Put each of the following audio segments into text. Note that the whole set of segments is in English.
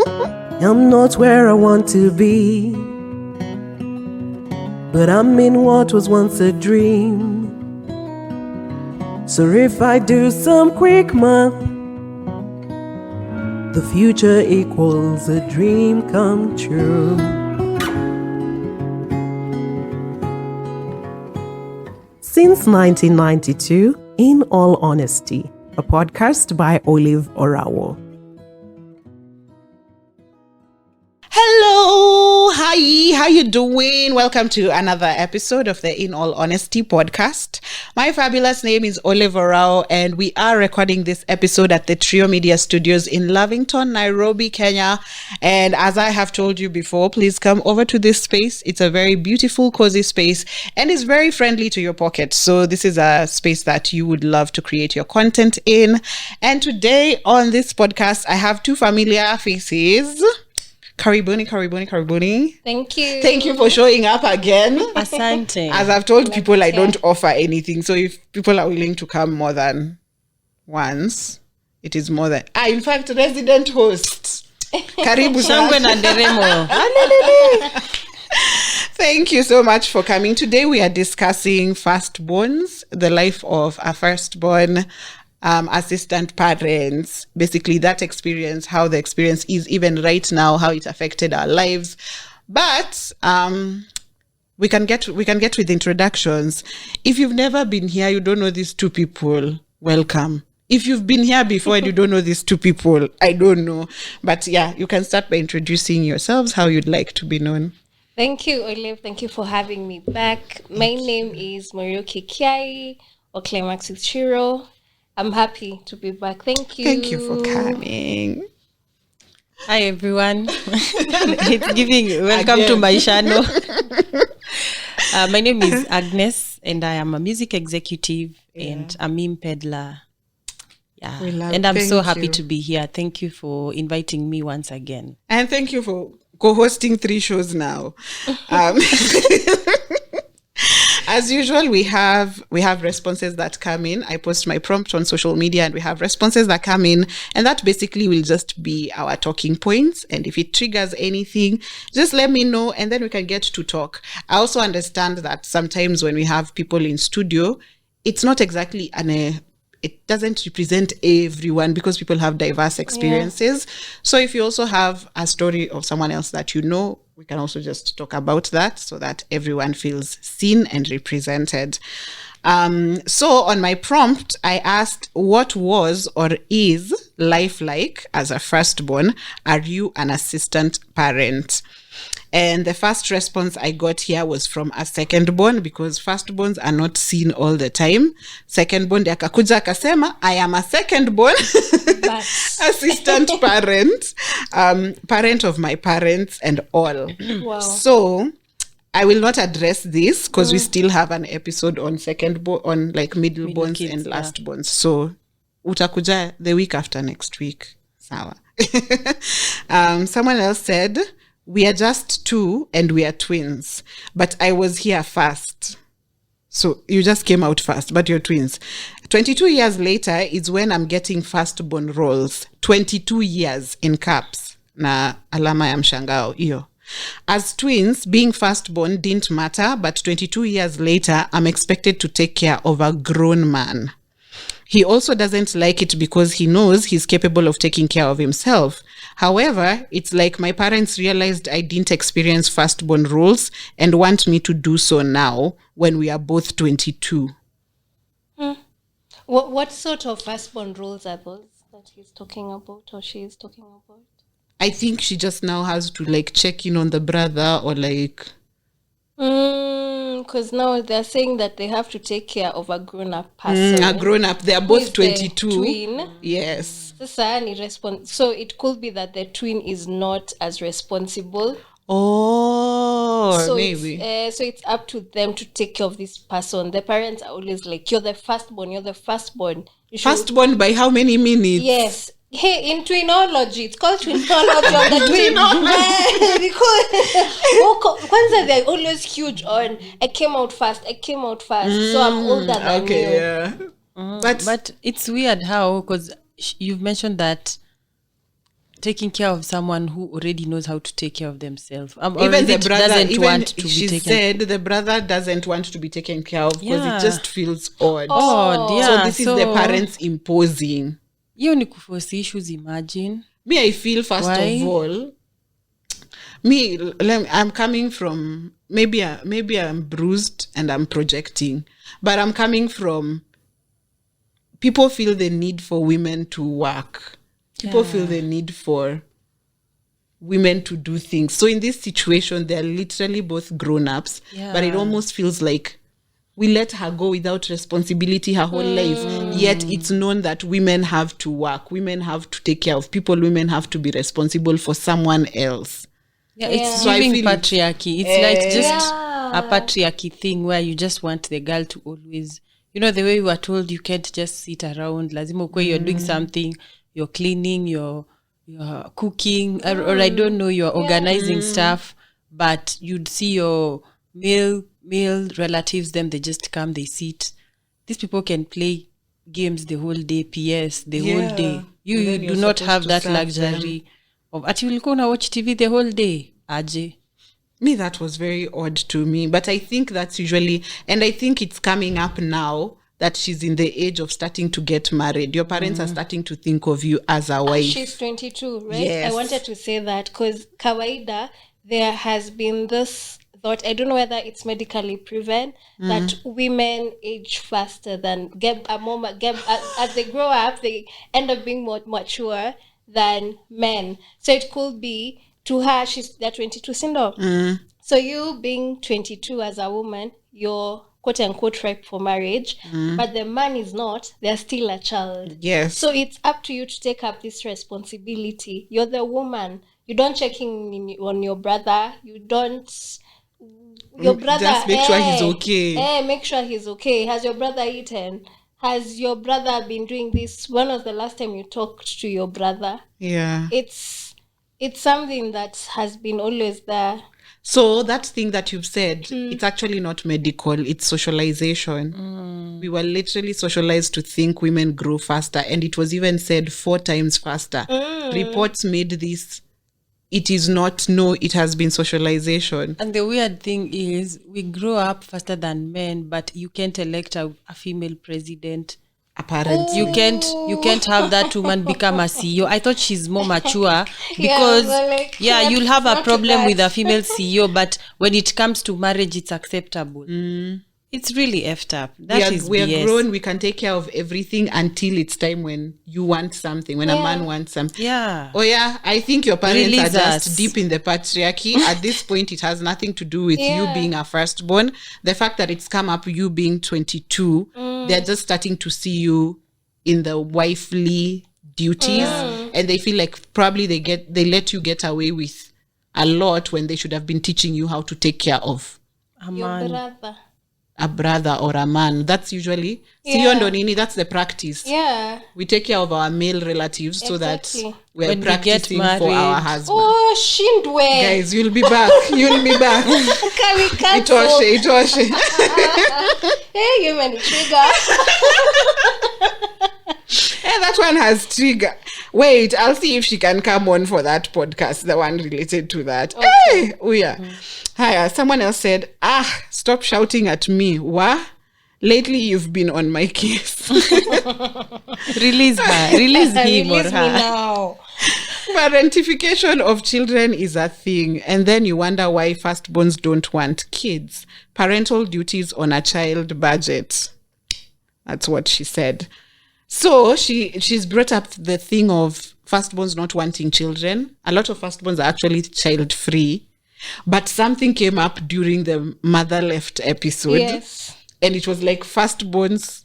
I'm not where I want to be, but I'm in what was once a dream. So if I do some quick math, the future equals a dream come true. Since 1992, In All Honesty, a podcast by OLAVEORAWO. Hello, hi, how you doing? Welcome to another episode of the In All Honesty podcast. My fabulous name is OLAVEORAWO, and we are recording this episode at the Trio Media Studios in Lavington, Nairobi, Kenya. And as I have told you before, please come over to this space. It's a very beautiful, cozy space, and it's very friendly to your pocket. So this is a space that you would love to create your content in. And today on this podcast, I have two familiar faces. Karibuni. Thank you. Thank you for showing up again. Asante. As I've told people, I don't offer anything. So if people are willing to come more than once, it is more than... in fact, resident host. Karibu sana. Thank you so much for coming. Today we are discussing firstborns, the life of a firstborn, assistant parents, basically that experience, how the experience is even right now, how it affected our lives. But we can get with introductions. If you've never been here, you don't know these two people, welcome. If you've been here before and you don't know these two people, I don't know. But yeah, you can start by introducing yourselves, how you'd like to be known. Thank you, Olive. Thank you for having me back. My name is Morioki Kiai, or Climax with Ciru. I'm happy to be back. Thank you. Thank you for coming. Hi everyone. It's giving welcome Again. to my channel. My name is Agnes and I am a music executive and a meme peddler. Yeah. And I'm so happy to be here. Thank you for inviting me once again. And thank you for co-hosting 3 shows now. As usual, we have responses that come in. I post my prompt on social media and we have responses that come in, and that basically will just be our talking points. And if it triggers anything, just let me know and then we can get to talk. I also understand that sometimes when we have people in studio, it's not exactly it doesn't represent everyone because people have diverse experiences. Yeah. So if you also have a story of someone else that you know, we can also just talk about that so that everyone feels seen and represented. So on my prompt, I asked, what was or is life like as a firstborn? Are you an assistant parent? And the first response I got here was from a secondborn, because firstborns are not seen all the time. Secondborn, akakuja akasema, I am a secondborn assistant parent, parent of my parents and all. Wow. So I will not address this because we still have an episode on secondborn, on like middleborns and lastborns. So utakuja the week after next week. Sawa. Someone else said, we are just 2 and we are twins, but I was here first. So you just came out first, but you're twins. 22 years later is when I'm getting firstborn roles. 22 years in caps. Na alama ya mshangao iyo. As twins, being firstborn didn't matter, but 22 years later, I'm expected to take care of a grown man. He also doesn't like it because he knows he's capable of taking care of himself. However, it's like my parents realized I didn't experience firstborn roles and want me to do so now when we are both 22. What sort of firstborn roles are those that he's talking about or she is talking about? I think she just now has to like check in on the brother or like... Because now they're saying that they have to take care of a grown-up person. A grown-up. They are both 22. The twin. Yes. So it could be that the twin is not as responsible. Oh, So maybe. so it's up to them to take care of this person. The parents are always like, you're the firstborn. You should... Firstborn by how many minutes? Yes. Hey, in twinology, it's called twinology on the twin. Because kwanza they're always huge on, I came out fast, so I'm older than you. Yeah. But it's weird how, because you've mentioned that taking care of someone who already knows how to take care of themselves. Even the brother doesn't want to she be taken. said the brother doesn't want to be taken care of because Yeah. it just feels odd. Yeah. So this is the parents imposing. Hiyo ni kuforce issues, imagine. Me, I feel first Why? of all, I'm coming from, maybe I'm bruised and I'm projecting, but I'm coming from, people feel the need for women to work. People feel the need for women to do things. So in this situation, they're literally both grown-ups, but it almost feels like we let her go without responsibility her whole life. Yet it's known that women have to work, women have to take care of people, women have to be responsible for someone else. Yeah, it's So I giving feel patriarchy. It's like just a patriarchy thing where you just want the girl to always, you know, the way we were told you can't just sit around. Lazima ukwe, you're doing something, you're cleaning, you're cooking, or I don't know, you're organizing stuff, but you'd see your male relatives, them, they just come, they sit. These people can play games the whole day, PS the whole day. You do not have that luxury of ati ulikuwa una watch TV the whole day. Aje. Me, that was very odd to me, but I think that's usually, and I think it's coming up now that she's in the age of starting to get married. Your parents are starting to think of you as a wife. She's 22, right? Yes. I wanted to say that because kawaida, there has been this thought, I don't know whether it's medically proven, that women age faster than as they grow up, they end up being more mature than men. So it could be, to her, they're 22, sindo. So you being 22 as a woman, you're quote unquote ripe for marriage, but the man is not, they're still a child. Yes. So it's up to you to take up this responsibility. You're the woman. You don't check in on your brother. You don't. Your brother. Just make sure he's okay. Make sure he's okay. Has your brother eaten? Has your brother been doing this? When was the last time you talked to your brother? Yeah. It's something that has been always there. So that thing that you've said, it's actually not medical, it's socialization. We were literally socialized to think women grow faster, and it was even said 4 times faster. Reports made this. It is not, no, it has been socialization. And the weird thing is, we grow up faster than men, but you can't elect a female president. Apparently. You can't have that woman become a CEO. I thought she's more mature because you'll have a problem with a female CEO, but when it comes to marriage, it's acceptable. It's really effed up. We are grown, we can take care of everything until it's time when you want something, when a man wants something. Yeah. Oh yeah, I think your parents Release are just us. deep in the patriarchy. At this point, it has nothing to do with you being a firstborn. The fact that it's come up, you being 22, they're just starting to see you in the wifely duties, and they feel like probably they let you get away with a lot when they should have been teaching you how to take care of Your brother. a brother or a man. That's usually siyo ndo nini, that's the practice. We take care of our male relatives so that we're when practicing we get for our married. husband. Oh, shindwe. Guys, you'll be back. Itoshe. Hey, you many trigger. Hey, that one has trigger. Wait, I'll see if she can come on for that podcast, the one related to that. Okay. Hey, oh yeah. Hiya, someone else said, stop shouting at me. What? Lately, you've been on my case. Release her. Release him or Release me her. now. Parentification of children is a thing, and then you wonder why firstborns don't want kids. Parental duties on a child budget. That's what she said. So she's brought up the thing of firstborns not wanting children. A lot of firstborns are actually child-free. But something came up during the mother left episode. Yes. And it was like firstborns,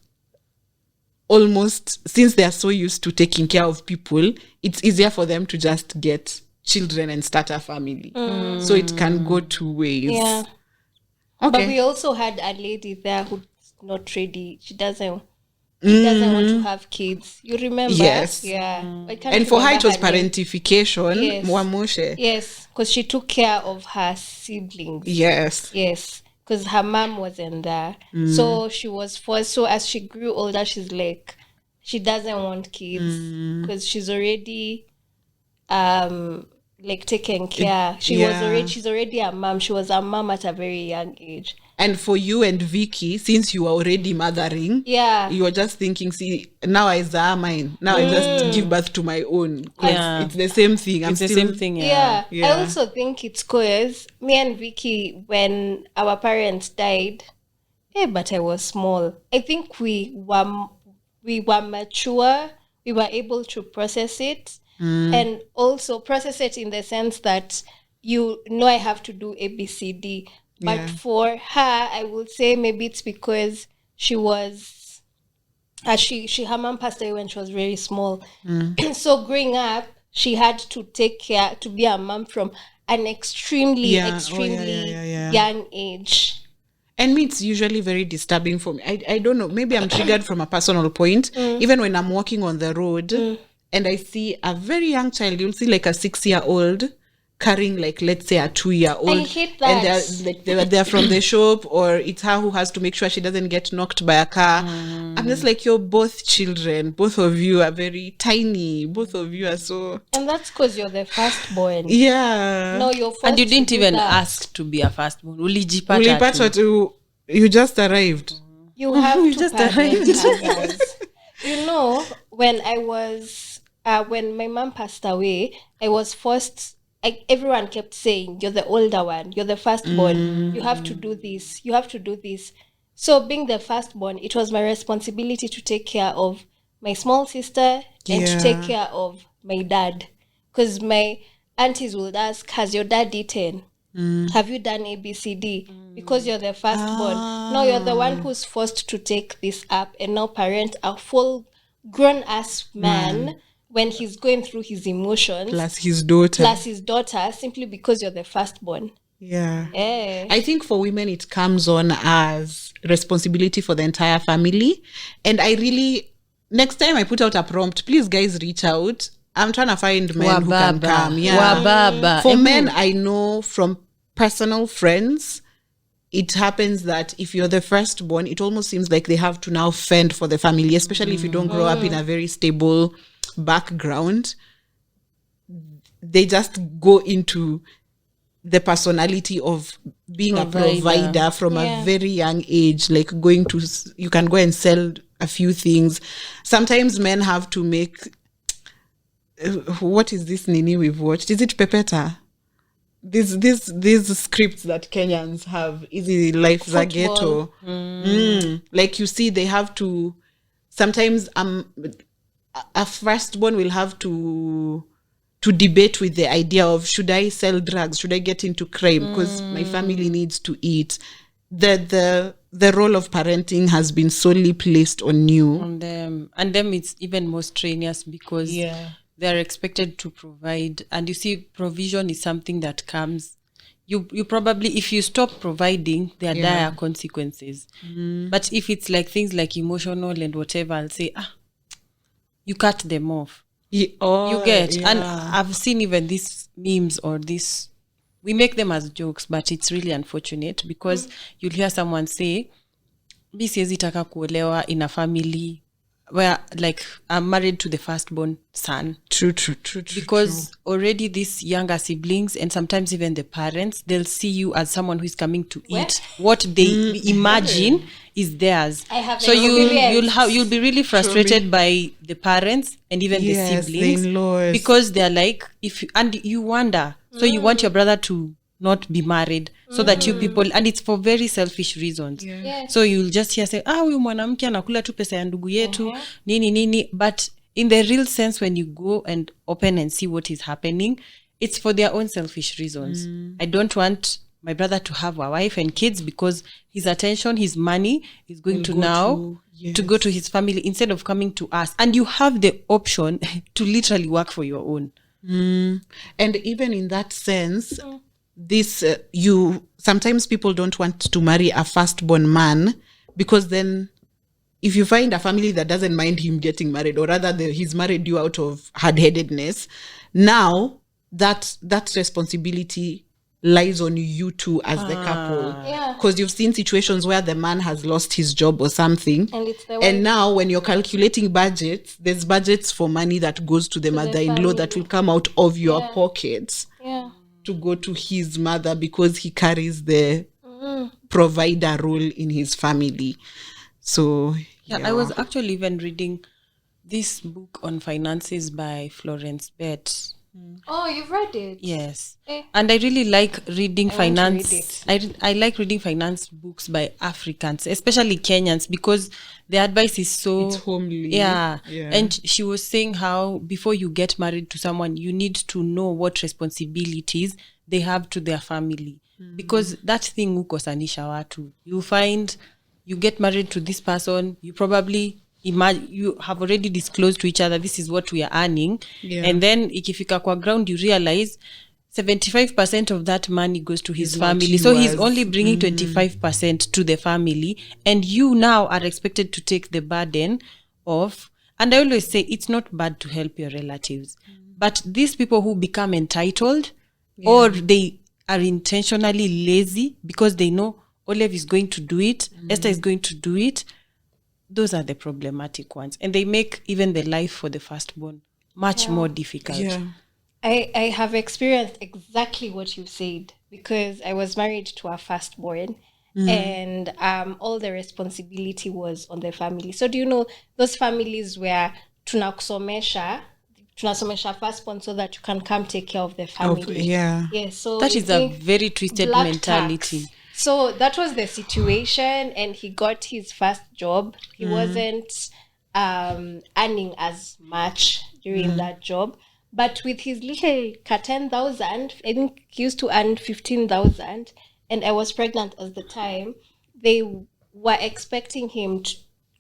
almost, since they are so used to taking care of people, it's easier for them to just get children and start a family. So it can go 2 ways. Yeah. Okay. But we also had a lady there who's not ready. She doesn't want to have kids. You remember? Yes. Yeah. And for her, it was name. parentification. Yes. Mwamoshe. Yes, because she took care of her siblings. Yes. Yes, because her mom wasn't there. So she was forced. So as she grew older, she's like, she doesn't want kids because she's already like taken care. She's already a mom. She was a mom at a very young age. And for you and Vicky, since you are already mothering, you are just thinking, see, now I mine. Now I just give birth to my own. It's the same thing. The same thing. I also think it's because me and Vicky, when our parents died, but I was small. I think we were mature. We were able to process it. And also process it in the sense that I have to do ABCD. But for her, I would say maybe it's because she was, her mom passed away when she was very small. So growing up, she had to take care, to be a mom from an extremely young age. And me, it's usually very disturbing for me. I don't know, maybe I'm triggered from a personal point. Even when I'm walking on the road, and I see a very young child, you'll see like a 6-year-old carrying like, let's say, a 2-year-old. I hate that. And they're from the shop, or it's her who has to make sure she doesn't get knocked by a car. I'm just like, you're both children. Both of you are very tiny. Both of you are so... And that's because you're the firstborn. Yeah. No, you're first. And you didn't even ask to be a firstborn. You just arrived. You have to just parent others. You know, when my mom passed away, I was forced. Everyone kept saying, "You're the older one. You're the firstborn. You have to do this. You have to do this." So, being the firstborn, it was my responsibility to take care of my small sister and to take care of my dad, because my aunties would ask, "Has your dad eaten? Have you done ABCD?" Because you're the firstborn. No, you're the one who's forced to take this up and now parent a full grown ass man when he's going through his emotions. Plus his daughter, simply because you're the firstborn. Yeah. I think for women it comes on as responsibility for the entire family. And I really, next time I put out a prompt, please guys reach out. I'm trying to find men who can come. For men, I know from personal friends, it happens that if you're the firstborn, it almost seems like they have to now fend for the family, especially if you don't grow up in a very stable background. They just go into the personality of being a provider from a very young age, like you can go and sell a few things. Sometimes men have to make, what is this Nini we've watched? Is it Pepeta? These scripts that Kenyans have, Easy Life Zageto. Like you see, they have to, sometimes a firstborn will have to debate with the idea of, should I sell drugs? Should I get into crime? Because my family needs to eat. The role of parenting has been solely placed on you. On them. And them it's even more strenuous because they're expected to provide. And you see, provision is something that comes. You probably, if you stop providing, there are dire consequences. But if it's like things like emotional and whatever, I'll say, you cut them off. You get. And I've seen even these memes or this, we make them as jokes, but it's really unfortunate because you'll hear someone say, mi siwezi taka kuolewa in a family where, like, I'm married to the firstborn son. True. Because already these younger siblings and sometimes even the parents, they'll see you as someone who is coming to eat what they imagine is theirs. So you'll be really frustrated by the parents and even the siblings, the in-laws. Because they're like, and you wonder. So you want your brother to not be married so that you people, and it's for very selfish reasons. So you'll just hear say, huyu mwanamke anakula tu pesa ya ndugu yetu, nini. But in the real sense, when you go and open and see what is happening, it's for their own selfish reasons. I don't want my brother to have a wife and kids because his attention, his money is going to go to his family instead of coming to us. And you have the option to literally work for your own. And even in that sense, this sometimes people don't want to marry a firstborn man because then if you find a family that doesn't mind him getting married, or rather he's married you out of hard-headedness, now that responsibility lies on you two as the couple. Yeah. Because you've seen situations where the man has lost his job or something. And it's the And wife. now when you're calculating budgets, there's budgets for money that goes to the mother-in-law that family. will come out of your Yeah. pockets Yeah. to go to his mother because he carries the provider role in his family. So Yeah, I was actually even reading this book on finances by Florence Bett. Oh, you've read it? Yes. Eh. And I really like reading I want to read finance. I like reading finance books by Africans, especially Kenyans, because the advice is so It's homely. Yeah. Yeah. And she was saying how before you get married to someone, you need to know what responsibilities they have to their family. Because that thing ukosanisha watu. You find you get married to this person, you probably you have already disclosed to each other, this is what we are earning. Yeah. And then ikifika kwa ground, you realize 75% of that money goes to his family. So he's only bringing 25% to the family. And you now are expected to take the burden of, and I always say it's not bad to help your relatives. But these people who become entitled or they are intentionally lazy because they know Olive is going to do it, Esther is going to do it, those are the problematic ones. And they make even the life for the firstborn much more difficult. Yeah. I have experienced exactly what you said because I was married to a firstborn and all the responsibility was on the family. So do you know those families where tunasomesha firstborn so that you can come take care of the family? Yeah. So That you is a think very twisted black mentality. tax. So that was the situation, and he got his first job. He wasn't earning as much during that job, but with his little 10,000, I think he used to earn 15,000, and I was pregnant at the time. They were expecting him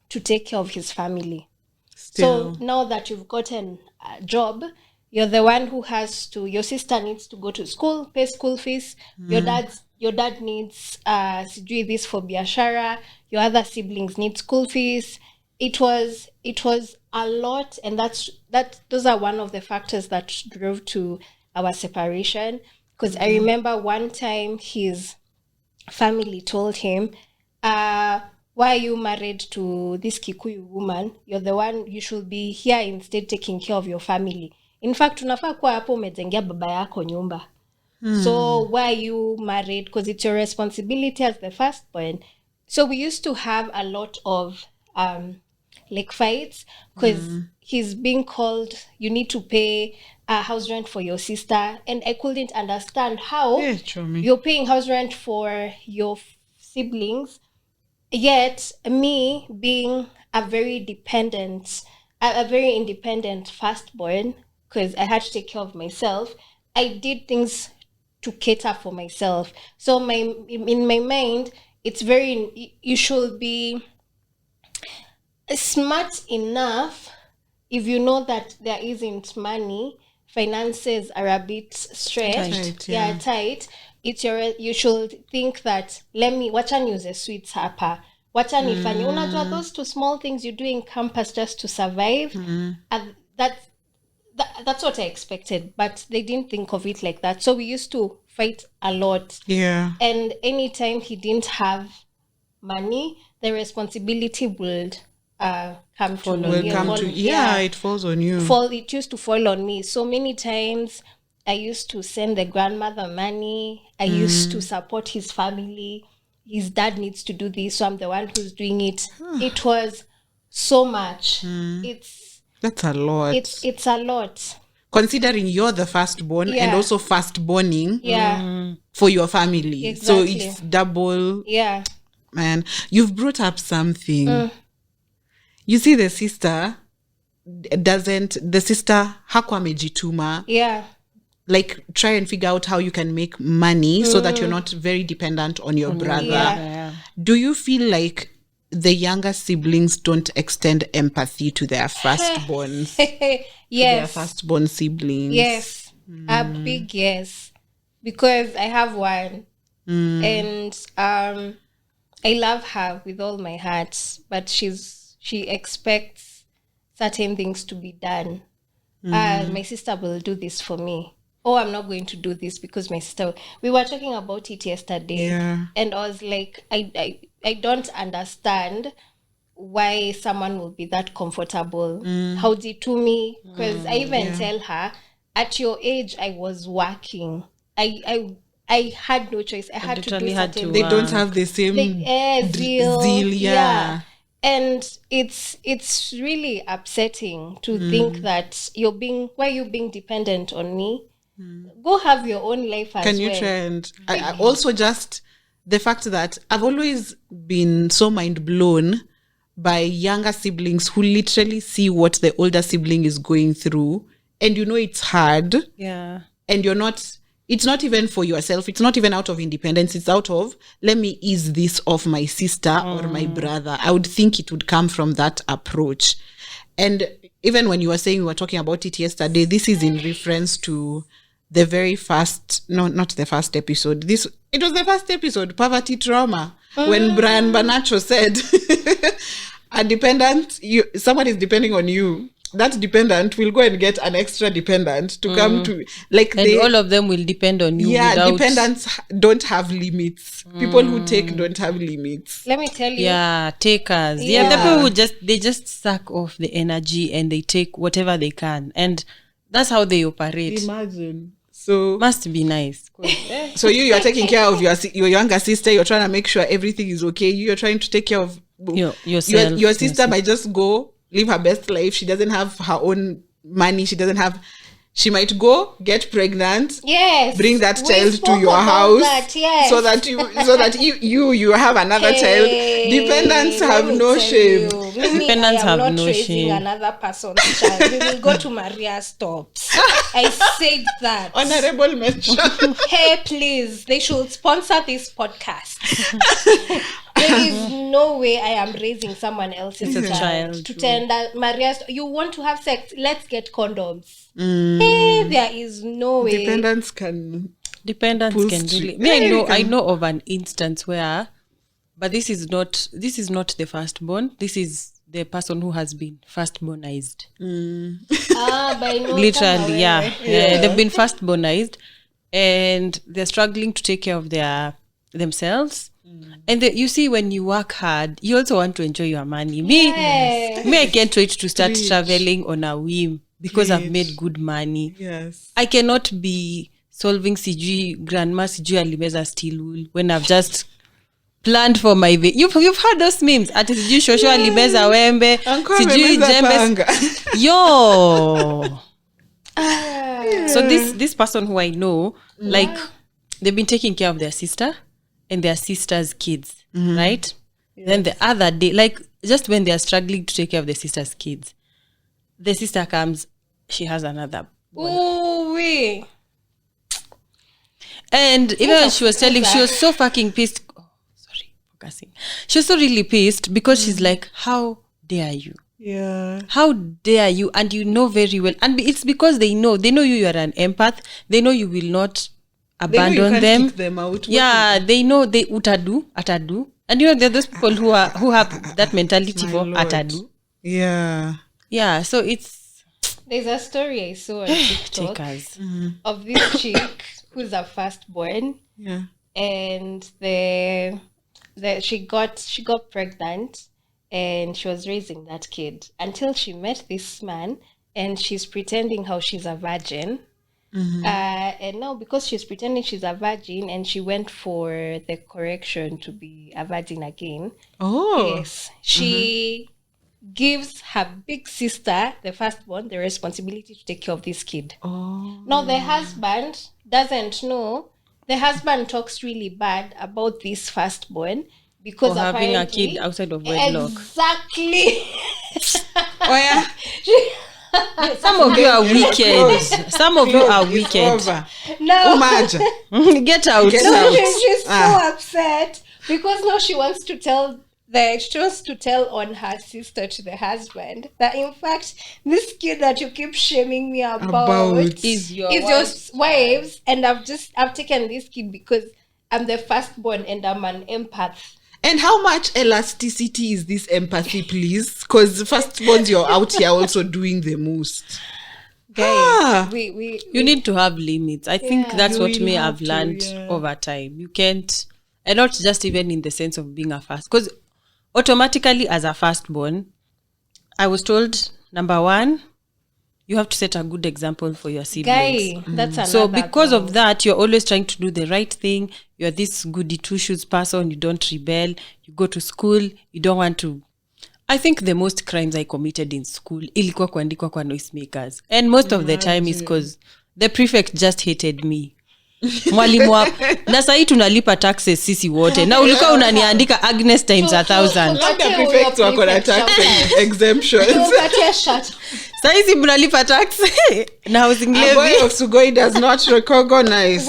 to take care of his family. Still. So now that you've gotten a job, you're the one who has to, your sister needs to go to school, pay school fees. Your dad needs sijui this for biashara. Your other siblings need school fees. It was a lot, and those are one of the factors that drove to our separation. Because I remember one time his family told him, why are you married to this Kikuyu woman? You're the one, you should be here instead taking care of your family. In fact, unafaa kuwa hapo umejengea baba yako nyumba. So why are you married? Because it's your responsibility as the firstborn. So we used to have a lot of like fights because he's being called, you need to pay house rent for your sister. And I couldn't understand how you're paying house rent for your siblings, yet me being a very independent firstborn, because I had to take care of myself, I did things to cater for myself. So in my mind, it's very, you should be smart enough if you know that there isn't money, finances are a bit stretched, tight. It's you should think that wacha niuze sweets hapa, wacha nifanye, unajua those two small things you do in campus just to survive. And that's what I expected, but they didn't think of it like that. So we used to fight a lot. Yeah. And anytime he didn't have money, the responsibility would come to me. It falls on you. It used to fall on me. So many times I used to send the grandmother money. I used to support his family. His dad needs to do this, so I'm the one who's doing it. It was so much. That's a lot. It's a lot. Considering you're the firstborn and also firstborning for your family. Exactly. So it's double. Yeah. Man, you've brought up something. You see, the sister hakuwa amejituma. Yeah. Like, try and figure out how you can make money so that you're not very dependent on your brother. Yeah. Do you feel like the younger siblings don't extend empathy to their firstborns? Yes. Their firstborn siblings. Yes. A big yes. Because I have one. And I love her with all my heart, but she expects certain things to be done. My sister will do this for me. oh, I'm not going to do this because my sister. We were talking about it yesterday, and I was like, I don't understand why someone will be that comfortable. How did to me? Because I even tell her, at your age, I was working. I had no choice. I had to do certain. They don't have the same zeal. Yeah. And it's really upsetting to think that you're being dependent on me. Go have your own life as well. Can you try and I also just the fact that I've always been so mind blown by younger siblings who literally see what the older sibling is going through, and it's hard. Yeah. And it's not even for yourself. It's not even out of independence. It's out of, let me ease this off my sister or my brother. I would think it would come from that approach. And even when you were saying, we were talking about it yesterday, this is in reference to the very first, no, not the first episode. It was the first episode, Poverty Trauma, when Brian Banacho said, someone is depending on you. That dependent will go and get an extra dependent to come to, and all of them will depend on you. Yeah, dependents don't have limits. People who take don't have limits. Let me tell you. Yeah, takers. Yeah, the people who just suck off the energy and they take whatever they can, and that's how they operate. Imagine. So must be nice. So you are taking care of your younger sister. You're trying to make sure everything is okay. You're trying to take care of yourself. Your sister might just go live her best life. She doesn't have her own money. She might go get pregnant. Yes. Bring that child to your house. So that you have another child. Dependents have no shame. Dependents have no shame. Another person's child. We will go to Maria Stops. I said that. Honorable mention. Hey, please. They should sponsor this podcast. There is no way I am raising someone else's child. To tell Maria, you want to have sex? Let's get condoms. Hey, there is no way. Dependents can really. I know of an instance where, but this is not the firstborn. This is the person who has been firstbornized. Literally, yeah. They've been firstbornized, and they're struggling to take care of themselves. And you see, when you work hard, you also want to enjoy your money. Me, I can't wait to start traveling on a whim because I've made good money. Yes, I cannot be solving grandma alimeza steel wool when I've just planned for my you've heard those memes at shosho alimeza wembe jembe yo. So this person who I know, like, they've been taking care of their sister and their sister's kids, right? Then the other day, like, just when they are struggling to take care of their sister's kids, the sister comes, she has another boy. Oh, wait. And even when she was telling, she was so fucking pissed. Oh, sorry, focusing. She was so really pissed because she's like, how dare you? Yeah. How dare you? And you know very well. And it's because they know you are an empath. They know you will not abandon them. Kick them out. Yeah, they know they atadu. And there are those people who have that mentality for atadu. Yeah. Yeah, so there's a story I saw on TikTok of this chick who's a firstborn. Yeah. And she got pregnant and she was raising that kid until she met this man, and she's pretending how she's a virgin. And now, because she's pretending she's a virgin, and she went for the correction to be a virgin again. Oh. Yes. She gives her big sister, the firstborn, the responsibility to take care of this kid. Oh. Now the husband doesn't know. The husband talks really bad about this firstborn because for having a kid outside of wedlock. Exactly. Oh yeah. Some of you are wicked. Some of you are wicked. No. Get out. She's so upset because now she wants to tell on her sister to the husband that, in fact, this kid that you keep shaming me about is your wife's, and I've taken this kid because I'm the firstborn and I'm an empath. And how much elasticity is this empathy, please? Because firstborns, you're out here also doing the most. You need to have limits. I think that's what me I've learned over time. You can't, and not just even in the sense of being a first, because automatically as a firstborn, I was told, number one, you have to set a good example for your siblings. That's so because of that, you're always trying to do the right thing. You're this goody two-shoes person. You don't rebel. You go to school. You don't want to. I think the most crimes I committed in school ilikuwa kuandikwa kwa noisemakers. And most of the time is because the prefect just hated me. Mwalimu na sahi tunalipa taxes sisi wote. Na ulikuwa unaniandika Agnes times 1,000. Labda prefect wako na tax exemptions. Sahi si mnalipa tax. Na housing levy. A boy of Sugoi does not recognize.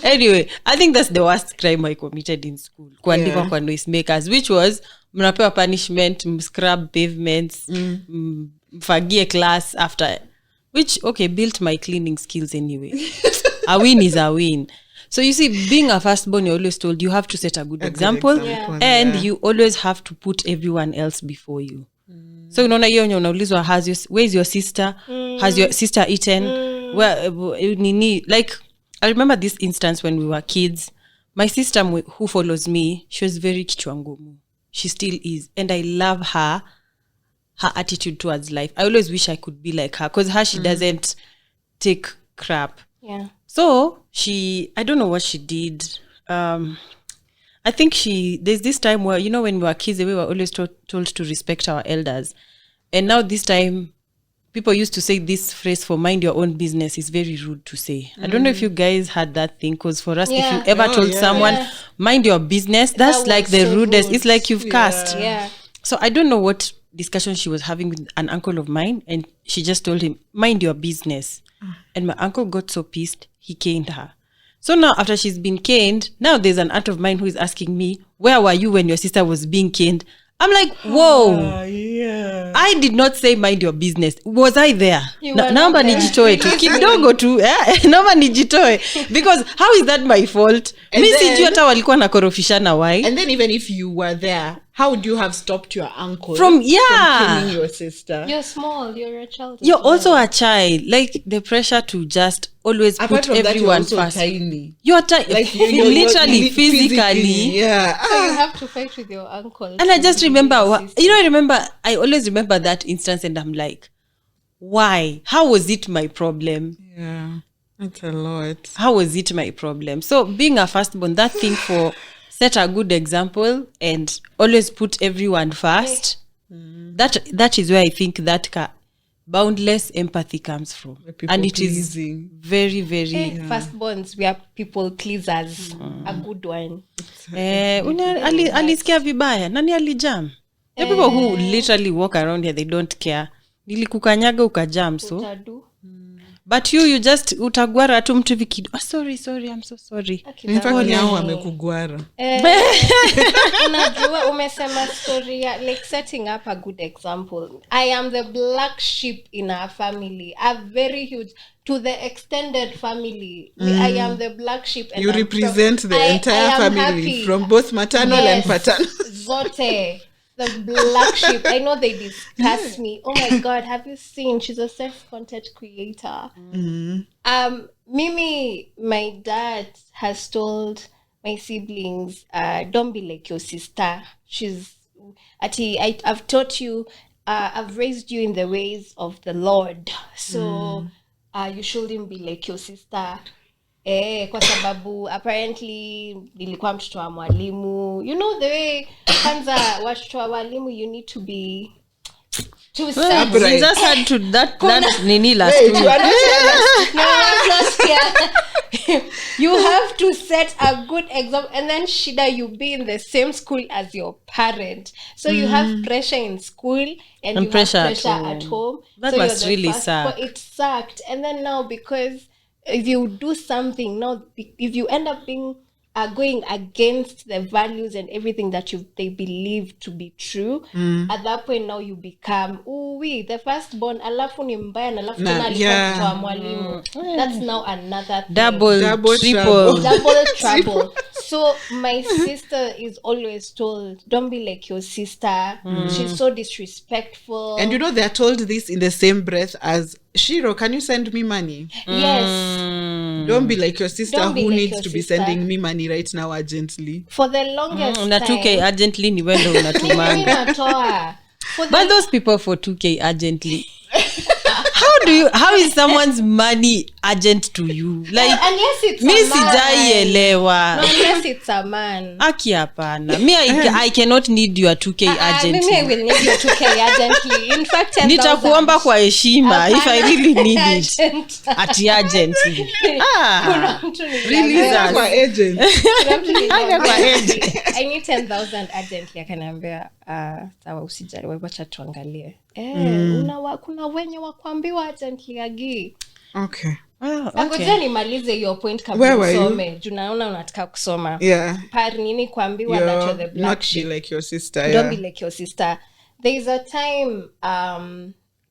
Anyway, I think that's the worst crime I committed in school. Kuandikwa kwa noisemakers, which was mnapewa punishment, scrub pavements, mfagie class after, which built my cleaning skills anyway. A win is a win. So you see, being a firstborn, you're always told you have to set a good example. And you always have to put everyone else before you. So unaona hiyo unaulizwa, where's your sister? Has your sister eaten? Like, I remember this instance when we were kids. My sister who follows me, she was very kichwa ngumu. She still is. And I love her attitude towards life. I always wish I could be like her, because she doesn't take crap. Yeah. So I don't know what she did. I think there's this time where, when we were kids, we were always told to respect our elders. And now this time, people used to say this phrase for mind your own business is very rude to say. I don't know if you guys had that thing, because for us, if you ever told someone, mind your business, that's like the rudest. Rude. It's like you've cursed. Yeah. So I don't know what discussion she was having with an uncle of mine, and she just told him, mind your business. And my uncle got so pissed, he caned her. So now after she's been caned, now there's an aunt of mine who is asking me, where were you when your sister was being caned? I'm like, whoa. I did not say mind your business. Was I there? Naomba nijitoe tu. Kidogo tu. Naomba nijitoe. Because how is that my fault? Mi sijui hata walikuwa nakorofishana why. And then even if you were there, how would you have stopped your uncle from killing your sister? You're small. You're a child. You're also a child. Like the pressure to just always apart put everyone that, you're first. Tiny. You're tiny. Like you're physically. Yeah. So you have to fight with your uncle. And I just remember, I always remember that instance, and I'm like, why? How was it my problem? Yeah, it's a lot. How was it my problem? So being a firstborn, that thing for set a good example and always put everyone first. That is where I think that boundless empathy comes from, and it is very, very. Firstborns, we are people pleasers. A good one. Alisikia vibaya. Nani alijam? The people who literally walk around here, they don't care. Nilikukanyaga ukajam, so. But you just utagwara tu mtu vikido. Sorry, I'm so sorry. In fact, nyao amekugwara. Unajua umesema story like setting up a good example. I am the black sheep in our family. A very huge, to the extended family. I am the black sheep. And you represent the entire family happy. From both maternal and paternal. Zote. The black sheep. I know they discuss me. Oh my God, have you seen? She's a self-content creator. Mimi, my dad has told my siblings, don't be like your sister. I've taught you, I've raised you in the ways of the Lord. So you shouldn't be like your sister. Kwa sababu apparently nilikuwa mtoto wa mwalimu. You know the way kwanza watoto wa walimu, you need to be too sad. You just had to that nini last week. You have to set a good example, and then shida you be in the same school as your parent. So you have pressure in school and you pressure have pressure at home. That so must really suck. It sucked. And then now, because if you do something now, if you end up being going against the values and everything that they believe to be true, at that point now you become the firstborn, alafu ni mbaya na alafu tena alikuwa mtoto wa mwalimu. That's now another thing. Double triple. Trouble. So my sister is always told, don't be like your sister. She's so disrespectful. And they're told this in the same breath as, Ciru, can you send me money? Yes. Don't be like your sister Don't be who like needs your to be sister. sending me money right now urgently. For the longest Una 2K time. urgently ni wendo unatumanga. Natoa. But those people for 2K urgently. How is someone's money urgent to you? Like, unless it's mi a man. sijaielewa. No, unless it's a man. Aki hapana. Me, I cannot need your 2K urgently. Mimi I will need your 2K urgently. In fact, 10,000. Nitakuomba kwa heshima if I really need it. Urgent. At urgently. Kuna mtu niliambia- Really, kwa agent. kuna mtu niliambia, Kwa agent. I need 10,000 urgently. Akaniambia, sawa usijali, wacha tuangalie. Kuna wenye wakuambiwa urgently agi. Okay. Ngoja nimalize hiyo point Where kabla were you? usome. Juu naona unataka kusoma. Yeah. Par nini kuambiwa that you're the black Not be sheep. like your sister. Don't Yeah. be like your sister. There's a time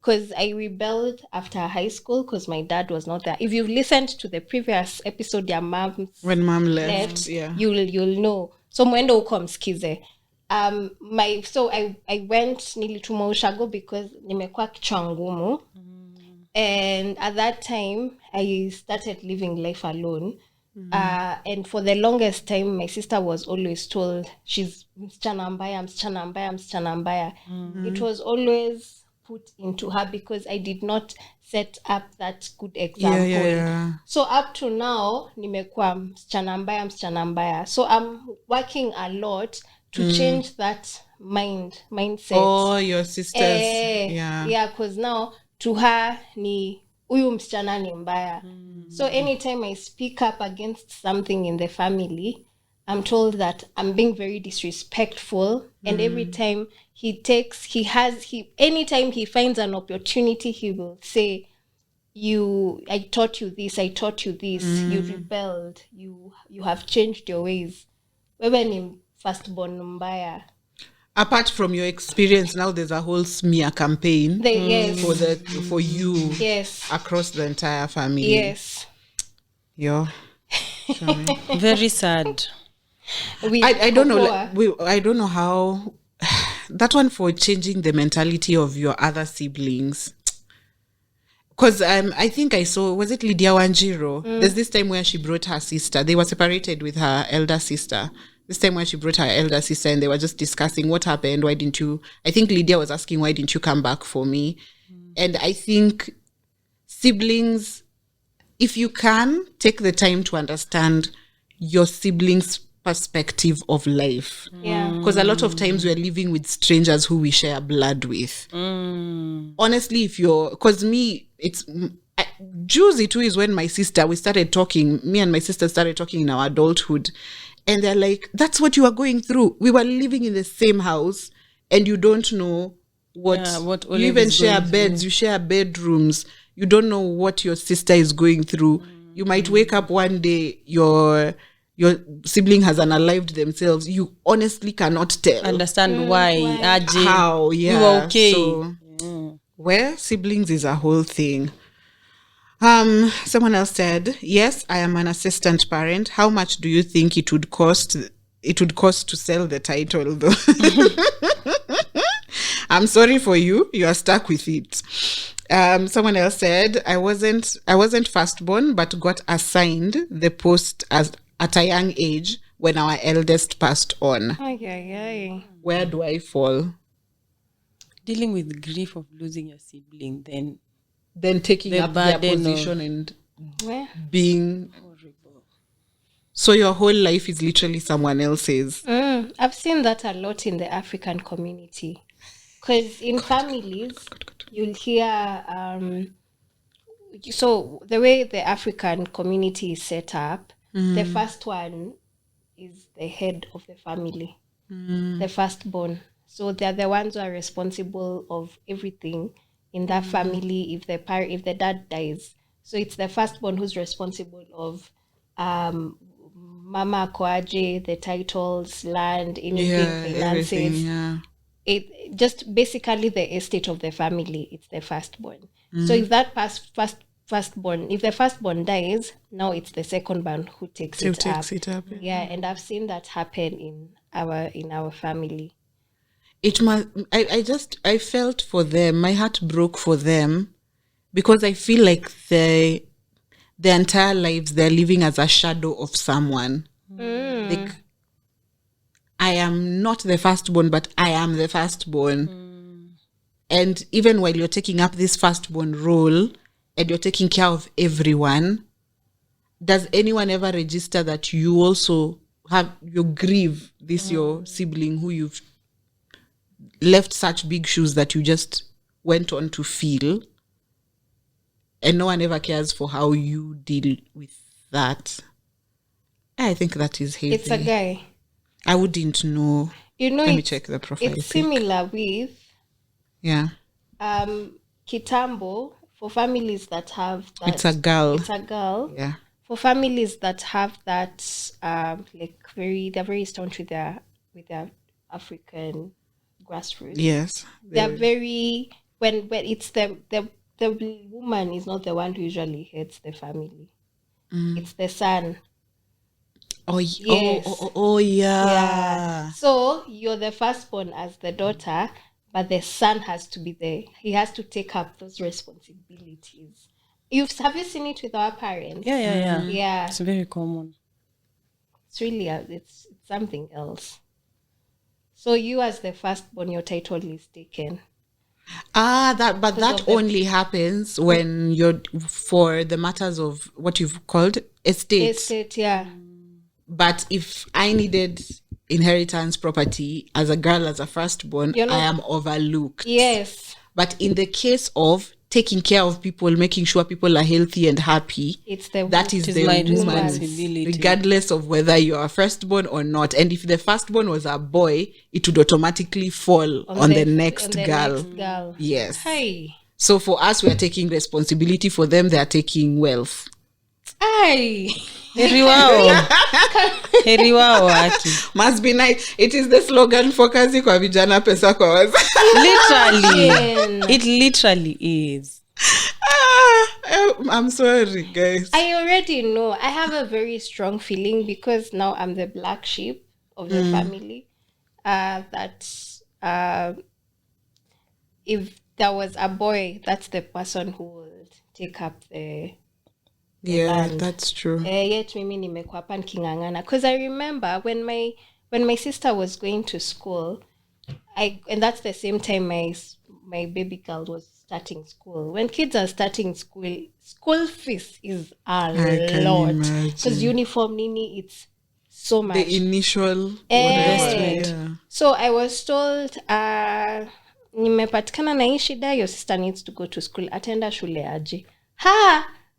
because I rebelled after high school because my dad was not there. If you've listened to the previous episode, your mom's When mom left. left, Yeah. you'll know. So mwendo uko msikize. I went nilituma ushago because nimekuwa kichwa ngumu. And at that time I started living life alone. And for the longest time my sister was always told she's msichana mbaya. It was always put into her because I did not set up that good example. Yeah. So up to now nimekuwa msichana mbaya. So I'm working a lot to change that mindset. Oh, your sisters. Yeah. Because now to her ni huyu msichana ni mbaya. So anytime I speak up against something in the family, I'm told that I'm being very disrespectful. And every time anytime he finds an opportunity, he will say, I taught you this, you rebelled, you have changed your ways. Wewe ni firstborn mbaya. Apart from your experience, now there's a whole smear campaign Yes. for you Yes. across the entire family. Yes. Yeah. Very sad. I don't know. I don't know how that one for changing the mentality of your other siblings. Because I think I saw, was it Lydia Wanjiro? There's this time where she brought her sister. They were separated with her elder sister. This time where she brought her elder sister and they were just discussing what happened. Why didn't you? I think Lydia was asking, why didn't you come back for me? And I think siblings, if you can, take the time to understand your siblings' perspective of life. Yeah. Because a lot of times we're living with strangers who we share blood with. Honestly, because me, it's juicy too is when me and my sister started talking in our adulthood. And they're like, that's what you are going through. We were living in the same house and you don't know what Olive you even is share going beds, you share bedrooms. You don't know what your sister is going through. You might wake up one day, your sibling has unalived themselves. You honestly cannot tell. Understand why. Agie. How, yeah. You were okay. So, where siblings is a whole thing. Someone else said, yes, I am an assistant parent. How much do you think it would cost to sell the title though? I'm sorry for you. You are stuck with it. Someone else said, I wasn't firstborn, but got assigned the post at a young age when our eldest passed on. Where do I fall? Dealing with grief of losing your sibling, Then taking the up their burden position and Where? being horrible. So your whole life is literally someone else's. I've seen that a lot in the African community. Because in families, you'll hear... so the way the African community is set up, the first one is the head of the family, the firstborn. So they're the ones who are responsible of everything in that family if the dad dies. So it's the firstborn who's responsible of Mama Koaje, the titles, land, anything, finances. Everything, yeah. It just basically the estate of the family. It's the firstborn. So if that firstborn, if the firstborn dies, now it's the secondborn who takes it up. Yeah, and I've seen that happen in our family. It must. I felt for them. My heart broke for them because I feel like their entire lives they're living as a shadow of someone. Like, I am not the firstborn, but I am the firstborn. And even while you're taking up this firstborn role and you're taking care of everyone, does anyone ever register that you also you grieve this your sibling who you've left such big shoes that you just went on to feel, and no one ever cares for how you deal with that? I think that is heavy. It's a guy. I wouldn't know. Let me check the profile. It's similar with Kitambo, for families that have that. It's a girl. Yeah. For families that have that, they're very staunch with their African grassroots. Yes. They're very, when it's the woman is not the one who usually heads the family. It's the son. Oh, yes. Yeah. So you're the firstborn as the daughter, but the son has to be there. He has to take up those responsibilities. Have you seen it with our parents? Yeah. It's very common. It's really it's something else. So you as the firstborn, your title is taken. That only happens when you're for the matters of what you've called estate. Estate, yeah. But if I needed inheritance property as a girl, as a firstborn, I am overlooked. Yes. But in the case of taking care of people, making sure people are healthy and happy, that is the woman's responsibility, regardless of whether you are firstborn or not. And if the firstborn was a boy, it would automatically fall on the next girl. Yes. Hey. So for us, we are taking responsibility. For them, they are taking wealth. Hey. Heri wao aki. Must be nice. It is the slogan for kazi kwa vijana, pesa kwa wazazi. Literally. It literally is. I'm sorry, guys. I already know. I have a very strong feeling because now I'm the black sheep of the family. If there was a boy, that's the person who would take up the land. That's true. Yet mimi nimekuwa hapa nikingangana, because I remember when my sister was going to school, and that's the same time my baby girl was starting school. When kids are starting school fees is a lot, because uniform nini, it's so much. The initial investment. Yeah. So I was told, nimepatikana na hii shida, your sister needs to go to school. Atenda shule aje.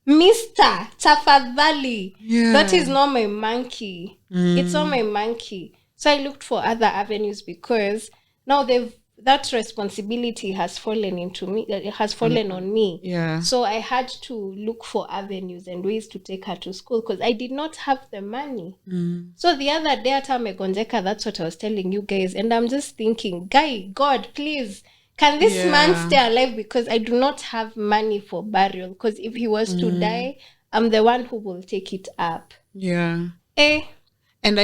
Mr. Tafadhali. Yeah. That is not my monkey. It's not my monkey. So I looked for other avenues because now that responsibility has fallen into me. It has fallen on me. Yeah. So I had to look for avenues and ways to take her to school because I did not have the money. So the other day at Megonjeka, that's what I was telling you guys. And I'm just thinking, God, please, can this man stay alive? Because I do not have money for burial. Because if he was to die, I'm the one who will take it up. Yeah. And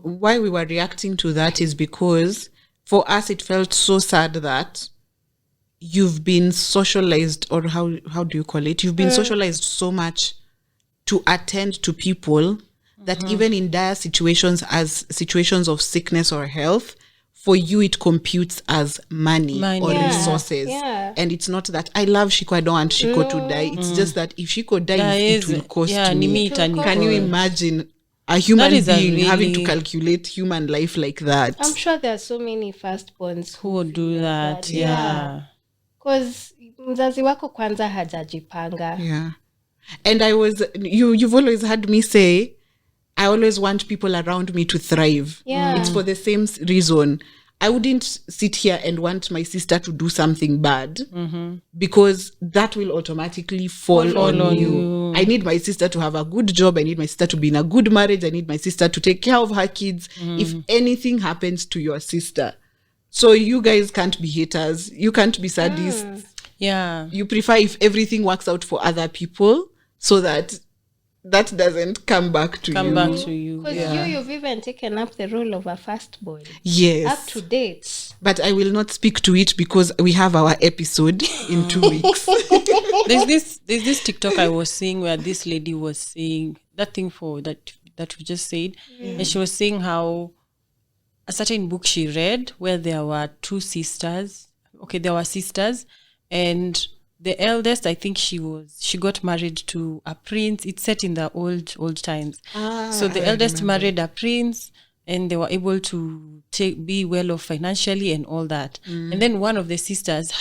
why we were reacting to that is because for us it felt so sad that you've been socialized, or how do you call it? You've been socialized so much to attend to people that even in dire situations, as situations of sickness or health, for you it computes as money or resources. Yeah. And it's not that I love Shiko, I don't want Shiko to die. It's just that if Shiko dies, it will cost me. Can you imagine a human being having to calculate human life like that? I'm sure there are so many firstborns who would do that. Yeah. Because mzazi wako kwanza hajajipanga. Yeah. And you've always heard me say, I always want people around me to thrive. Yeah. It's for the same reason. I wouldn't sit here and want my sister to do something bad because that will automatically fall on you. I need my sister to have a good job. I need my sister to be in a good marriage. I need my sister to take care of her kids. If anything happens to your sister. So you guys can't be haters. You can't be sadists. Yeah. You prefer if everything works out for other people so that doesn't come back to you. Because you've even taken up the role of a firstborn. Yes. Up to date. But I will not speak to it because we have our episode in 2 weeks. There's this TikTok I was seeing where this lady was saying that thing that we just said, and she was saying how a certain book she read where there were 2 sisters. Okay, there were sisters, and the eldest, I think she got married to a prince. It's set in the old times. So the eldest married a prince, and they were able to be well off financially and all that. And then one of the sisters,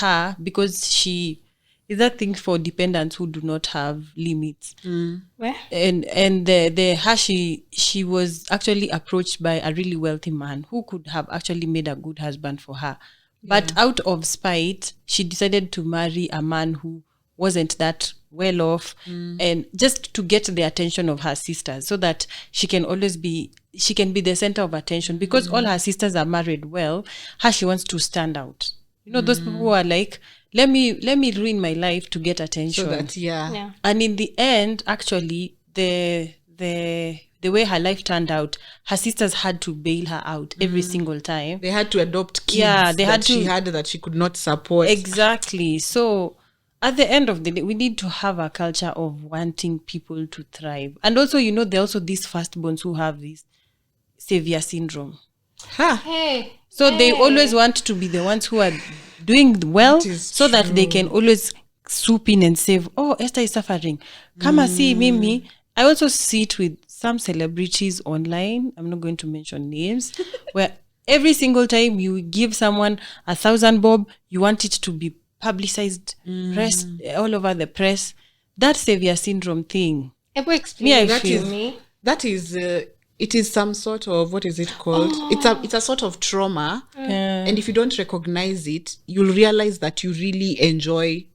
because she is that thing for dependents who do not have limits. Where? And she was actually approached by a really wealthy man who could have actually made a good husband for her. But out of spite, she decided to marry a man who wasn't that well off, and just to get the attention of her sisters, so that she can be the center of attention, because all her sisters are married well. She wants to stand out. You know, those people who are like, let me ruin my life to get attention. So that, And in the end, actually, the way her life turned out, her sisters had to bail her out every single time. They had to adopt kids that she could not support. Exactly. So at the end of the day, we need to have a culture of wanting people to thrive. And also, there are also these firstborns who have this savior syndrome. So they always want to be the ones who are doing well, so that they can always swoop in and save. Oh, Esther is suffering. Come and see Mimi. I also see it with some celebrities online. I'm not going to mention names, where every single time you give someone 1,000 bob, you want it to be publicized, press all over the press. That savior syndrome thing. Explain that to me. That is, it is some sort of, what is it called? It's a sort of trauma, and if you don't recognize it, you'll realize that you really enjoy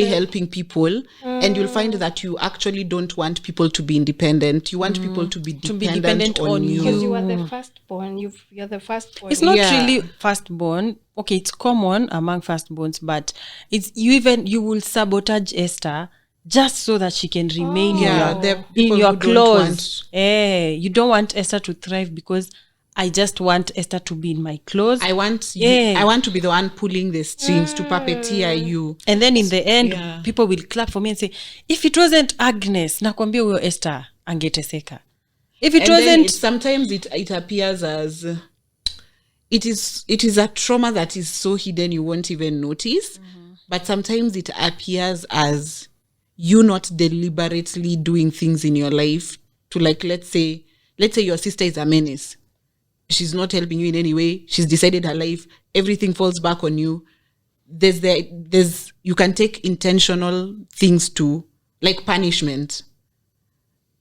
helping people, and you'll find that you actually don't want people to be independent. You want people to be dependent on you. Because you are the firstborn. You're the firstborn. It's not really firstborn. Okay, it's common among firstborns, but you will sabotage Esther just so that she can remain in your claws. You don't want Esther to thrive because I just want Esther to be in my clothes. I want to be the one pulling the strings, to puppeteer you. And then in the end, people will clap for me and say, if it wasn't Agnes, nakwambia huyo Esther angeteseka. If it wasn't... sometimes it appears as... It is a trauma that is so hidden you won't even notice. But sometimes it appears as you not deliberately doing things in your life to, like, let's say your sister is a menace. She's not helping you in any way. She's decided her life. Everything falls back on you. You can take intentional things to, like punishment.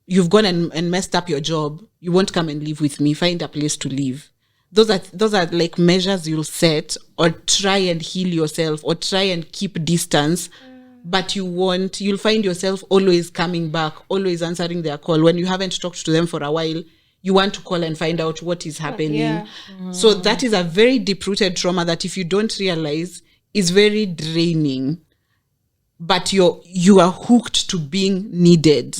You've gone and messed up your job. You won't come and live with me. Find a place to live. Those are like measures you'll set, or try and heal yourself, or try and keep distance. But you'll find yourself always coming back, always answering their call. When you haven't talked to them for a while, you want to call and find out what is happening. So that is a very deep-rooted trauma that, if you don't realize, is very draining. But you are hooked to being needed.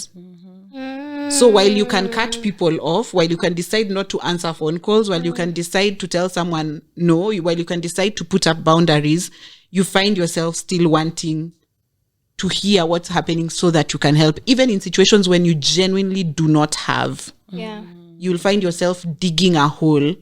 So while you can cut people off, while you can decide not to answer phone calls, while you can decide to tell someone no, while you can decide to put up boundaries, you find yourself still wanting to hear what's happening so that you can help, even in situations when you genuinely do not have. You'll find yourself digging a hole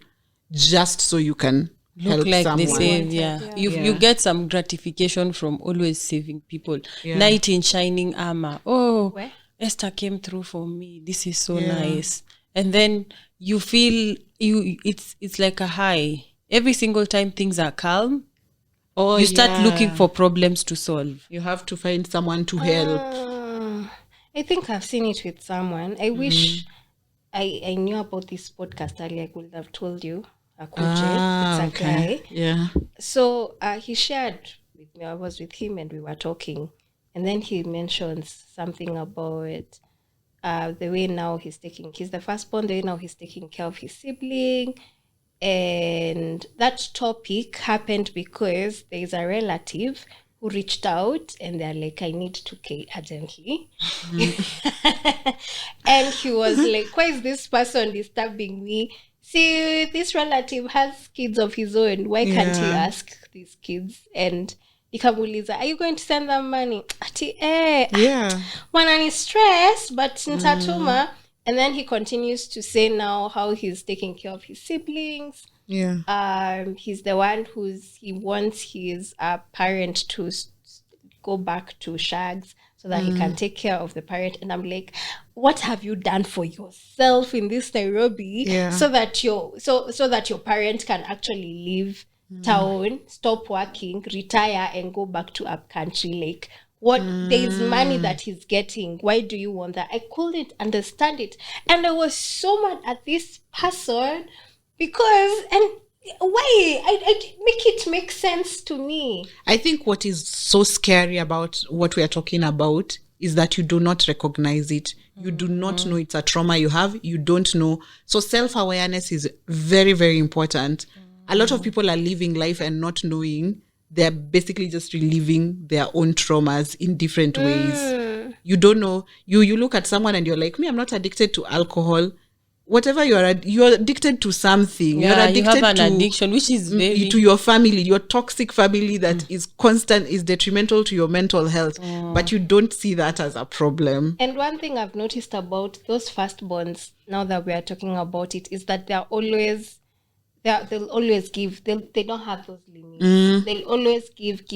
just so you can help like someone. They save, You get some gratification from always saving people. Knight in shining armor. Oh, where? Esther came through for me. This is so nice. And then you feel it's like a high. Every single time things are calm, you start looking for problems to solve. You have to find someone to help. I think I've seen it with someone. I wish I knew about this podcast earlier. I could have told you. It's a guy. Yeah. So he shared with me. I was with him and we were talking. And then he mentions something about the way now he's the firstborn, the way now he's taking care of his sibling. And that topic happened because there is a relative who reached out and they're like, I need 2K urgently. And he was like, why is this person disturbing me? See, this relative has kids of his own. Why can't he ask these kids? And ikamuliza, are you going to send them money? Ati, wanani stress, but ntatuma. And then he continues to say now how he's taking care of his siblings. Yeah. He's the one he wants his parent to go back to Shags so that he can take care of the parent. And I'm like, what have you done for yourself in this Nairobi so that your parent can actually leave town, stop working, retire, and go back to up country? Like, what there is money that he's getting. Why do you want that? I couldn't understand it. And I was so mad at this person because, and why? I make it make sense to me. I think what is so scary about what we are talking about is that you do not recognize it. You do not know it's a trauma you have. You don't know. So self-awareness is very, very important. A lot of people are living life and not knowing. They're basically just reliving their own traumas in different ways. You don't know. You look at someone and you're like, me, I'm not addicted to alcohol. Whatever you're addicted to something. Yeah, you're addicted you have an addiction, which is very... to your family, your toxic family that is constant, is detrimental to your mental health. But you don't see that as a problem. And one thing I've noticed about those firstborns, now that we are talking about it, is that they'll always give. They don't have those limits. They'll always give.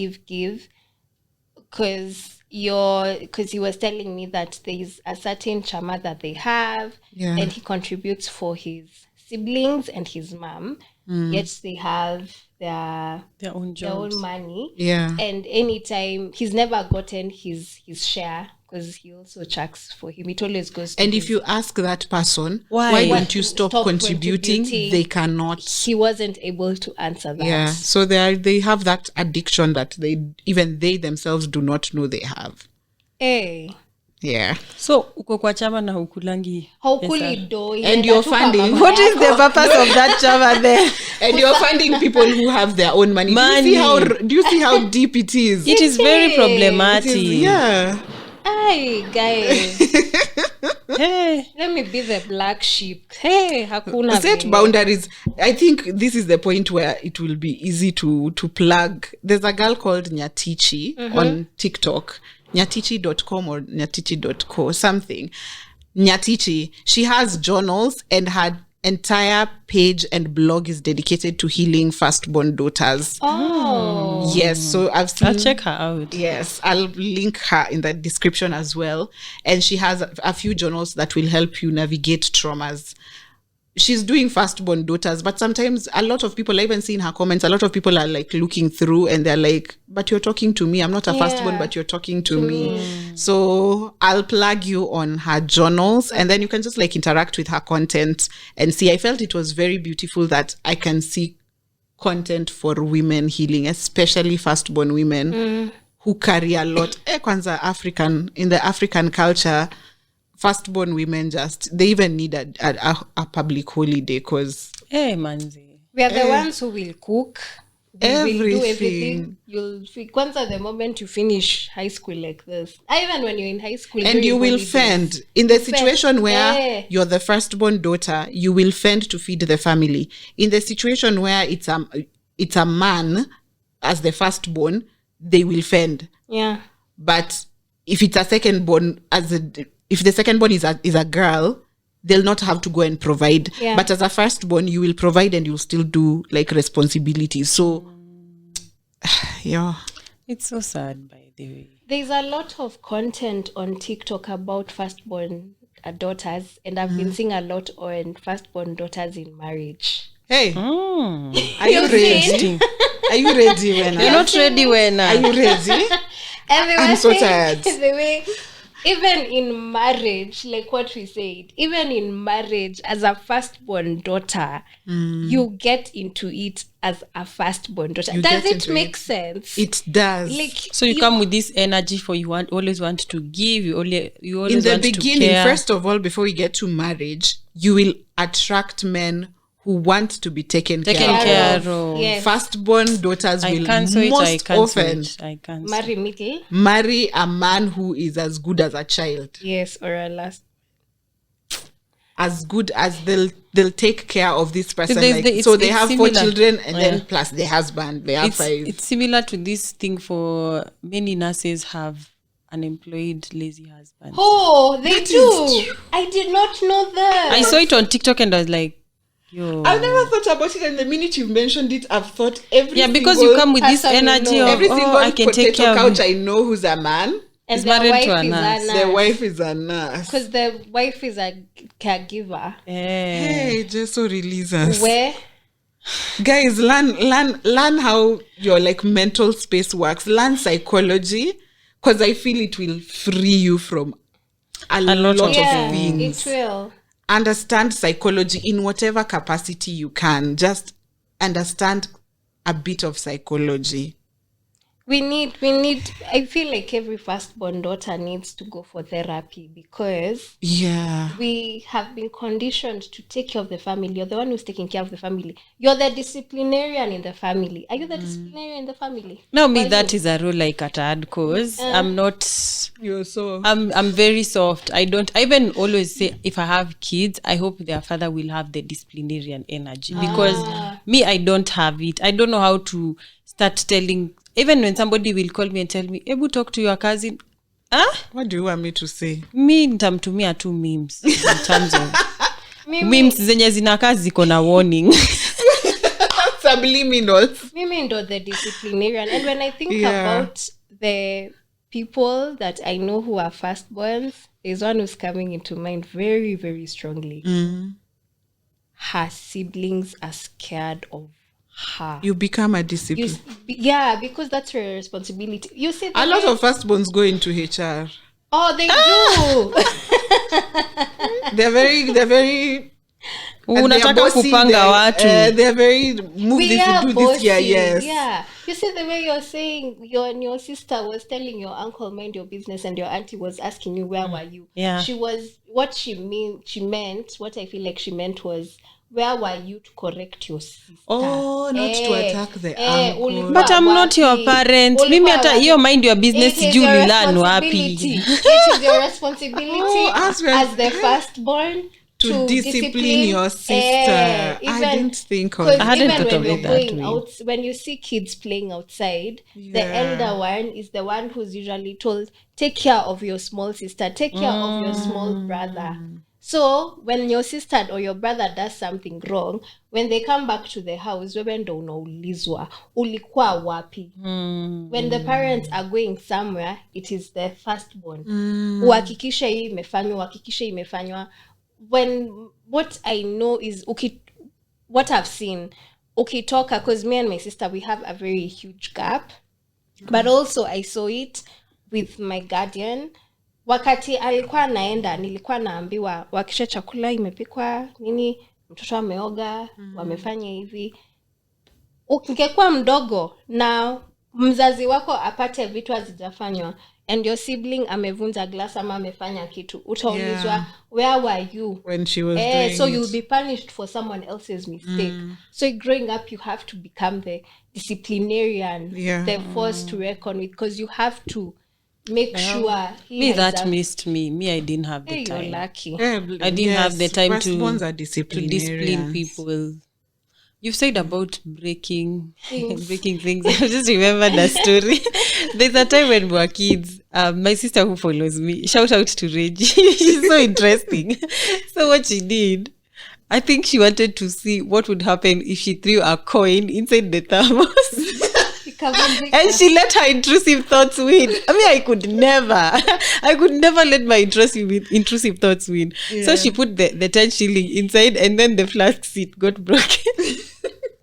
Because he was telling me that there is a certain chama that they have, and he contributes for his siblings and his mom. Yet they have their own jobs, their own money. Yeah. And anytime he's never gotten his share, because he also checks for him. It always goes to and if you ask that person, why don't you stop contributing? They cannot. He wasn't able to answer that. Yeah. So they have that addiction that they themselves do not know they have. Hey. Yeah. So uko kwa chama na hukulangi Haukuli do. And you're funding. What is the purpose of that chama there? And you're funding people who have their own money. Do you see how deep it is? It is very problematic. Yeah. Hi guys. Hey, let me be the black sheep. Hey, hakuna set boundaries. I think this is the point where it will be easy to plug. There's a girl called Nyatichi on TikTok, nyatichi.com or nyatichi.co something. Nyatichi, she has journals and her entire page and blog is dedicated to healing firstborn daughters. Oh. Yes, so I'll check her out. Yes, I'll link her in the description as well. And she has a few journals that will help you navigate traumas. She's doing firstborn daughters, but sometimes a lot of people, I even see in her comments, a lot of people are like looking through and they're like, but you're talking to me. I'm not a firstborn, but you're talking to me. So I'll plug you on her journals and then you can just like interact with her content and see. I felt it was very beautiful that I can see content for women healing, especially firstborn women who carry a lot. Kwanza in the African culture, firstborn women they even need a public holiday because manzi, we are the ones who will cook, everything. Will do everything. Once at the moment you finish high school like this, even when you're in high school, and you will fend in the situation where you're the firstborn daughter, you will fend to feed the family. In the situation where it's a man as the firstborn, they will fend. Yeah, but if it's a secondborn, if the secondborn is a girl, they'll not have to go and provide. Yeah. But as a firstborn, you will provide and you'll still do like responsibilities. So, yeah. It's so sad, by the way. There's a lot of content on TikTok about firstborn daughters, and I've been seeing a lot on firstborn daughters in marriage. Hey, are you ready? Are you ready, Wena? You're not ready, Wena. Are you ready? I'm so tired. The way, even in marriage, like what we said, even in marriage, as a firstborn daughter, you get into it as a firstborn daughter. Does it make sense? It does. Like, so you come with this energy for always want to give. You always in the want beginning, to care. first of all, before we get to marriage, you will attract men who want to be taken care of. Yes. Firstborn daughters will most often marry a man who is as good as a child. Yes, or a last. As good as they'll take care of this person. So they have similar. 4 children and then plus the husband. They have 5. It's similar to this thing for many nurses have unemployed lazy husbands. Oh, they do. I did not know that. I saw it on TikTok and I was like, yo. I've never thought about it, and the minute you've mentioned it, I've thought because you come with this energy of every single I can take care couch of I know who's a man. And is married to a nurse. Their wife is a nurse. Because the wife is a caregiver. Hey, just so release us. Where? Guys, learn how your mental space works. Learn psychology. Because I feel it will free you from a lot of things. It will. Understand psychology in whatever capacity you can. Just understand a bit of psychology. We need, I feel like every firstborn daughter needs to go for therapy because we have been conditioned to take care of the family. You're the one who's taking care of the family. You're the disciplinarian in the family. Are you the disciplinarian in the family? No, that is a role I can't add because I'm not... You're so... I'm very soft. I even always say if I have kids, I hope their father will have the disciplinarian energy because I don't have it. I don't know how to start telling... Even when somebody will call me and tell me, Ebu, talk to your cousin. What do you want me to say? Me nitamtumia 2 memes in terms of memes zenye zinakaa ziko na warning. Subliminals. Mimi ndo the disciplinarian. And when I think about the people that I know who are firstborns, there's one who's coming into mind very, very strongly. Her siblings are scared of her. You become a discipline. Because that's her responsibility. You see, a lot of firstborns go into HR. Oh, they do. They're very unataka kupanga watu. They're very moved to do this year. Yes. Yeah. You see the way you're saying your sister was telling your uncle mind your business and your auntie was asking you where were you. Yeah. What I feel like she meant was where were you to correct your sister? Oh, not to attack the uncle. But I'm not your parent. Mimi hata hiyo mind your business sijui ulilearn wapi. It is your responsibility as the firstborn to discipline your sister. I didn't think of that. I hadn't thought of it that way. When you see kids playing outside, the elder one is the one who's usually told, take care of your small sister, take care of your small brother. So when your sister or your brother does something wrong, when they come back to the house, wewe ndo unaulizwa ulikuwa wapi. When the parents are going somewhere, it is the firstborn. Uhakikishe hii imefanywa. When what I know is what I've seen, ukitoka, because me and my sister, we have a very huge gap. But also I saw it with my guardian. Wakati alikuwa naenda, nilikuwa naambiwa wakisha chakula imepikwa nini, mtoto ameoga, wamefanya hivi. Ungekuwa mdogo na mzazi wako apate vitu hazijafanywa and your sibling amevunja glass ama amefanya kitu, utaulizwa where were you when she was doing so you'll be punished for someone else's mistake. So growing up you have to become the disciplinarian, the force to reckon with, because you have to make sure that missed me. I didn't have the time. You're lucky. I didn't have the time to discipline people. You've said about breaking things. I just remembered a story. There's a time when we were kids, my sister who follows me, shout out to Reggie. She's so interesting. So what she did, I think she wanted to see what would happen if she threw a coin inside the thermos. And she let her intrusive thoughts win. I mean, I could never let my intrusive thoughts win. So she put the 10 shilling inside and then the flask seat got broken.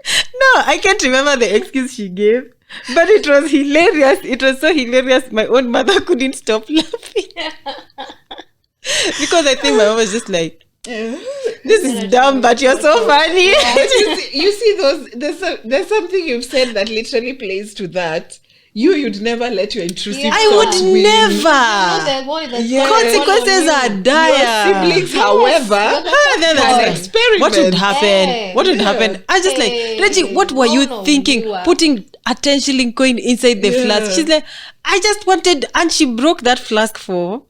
No, I can't remember the excuse she gave, but it was hilarious. It was so hilarious. My own mother couldn't stop laughing. Because I think my mom was just like, this is dumb, but you're so funny. You see those, there's something you've said that literally plays to that. You'd never let your intrusive thoughts win. Never. The consequences are dire. Your siblings, however, they're experiment. What would happen? Yeah. What would happen? I just like, Reggie, what were you thinking? Putting a 10 shilling coin inside the flask. She's like, I just wanted, and she broke that flask for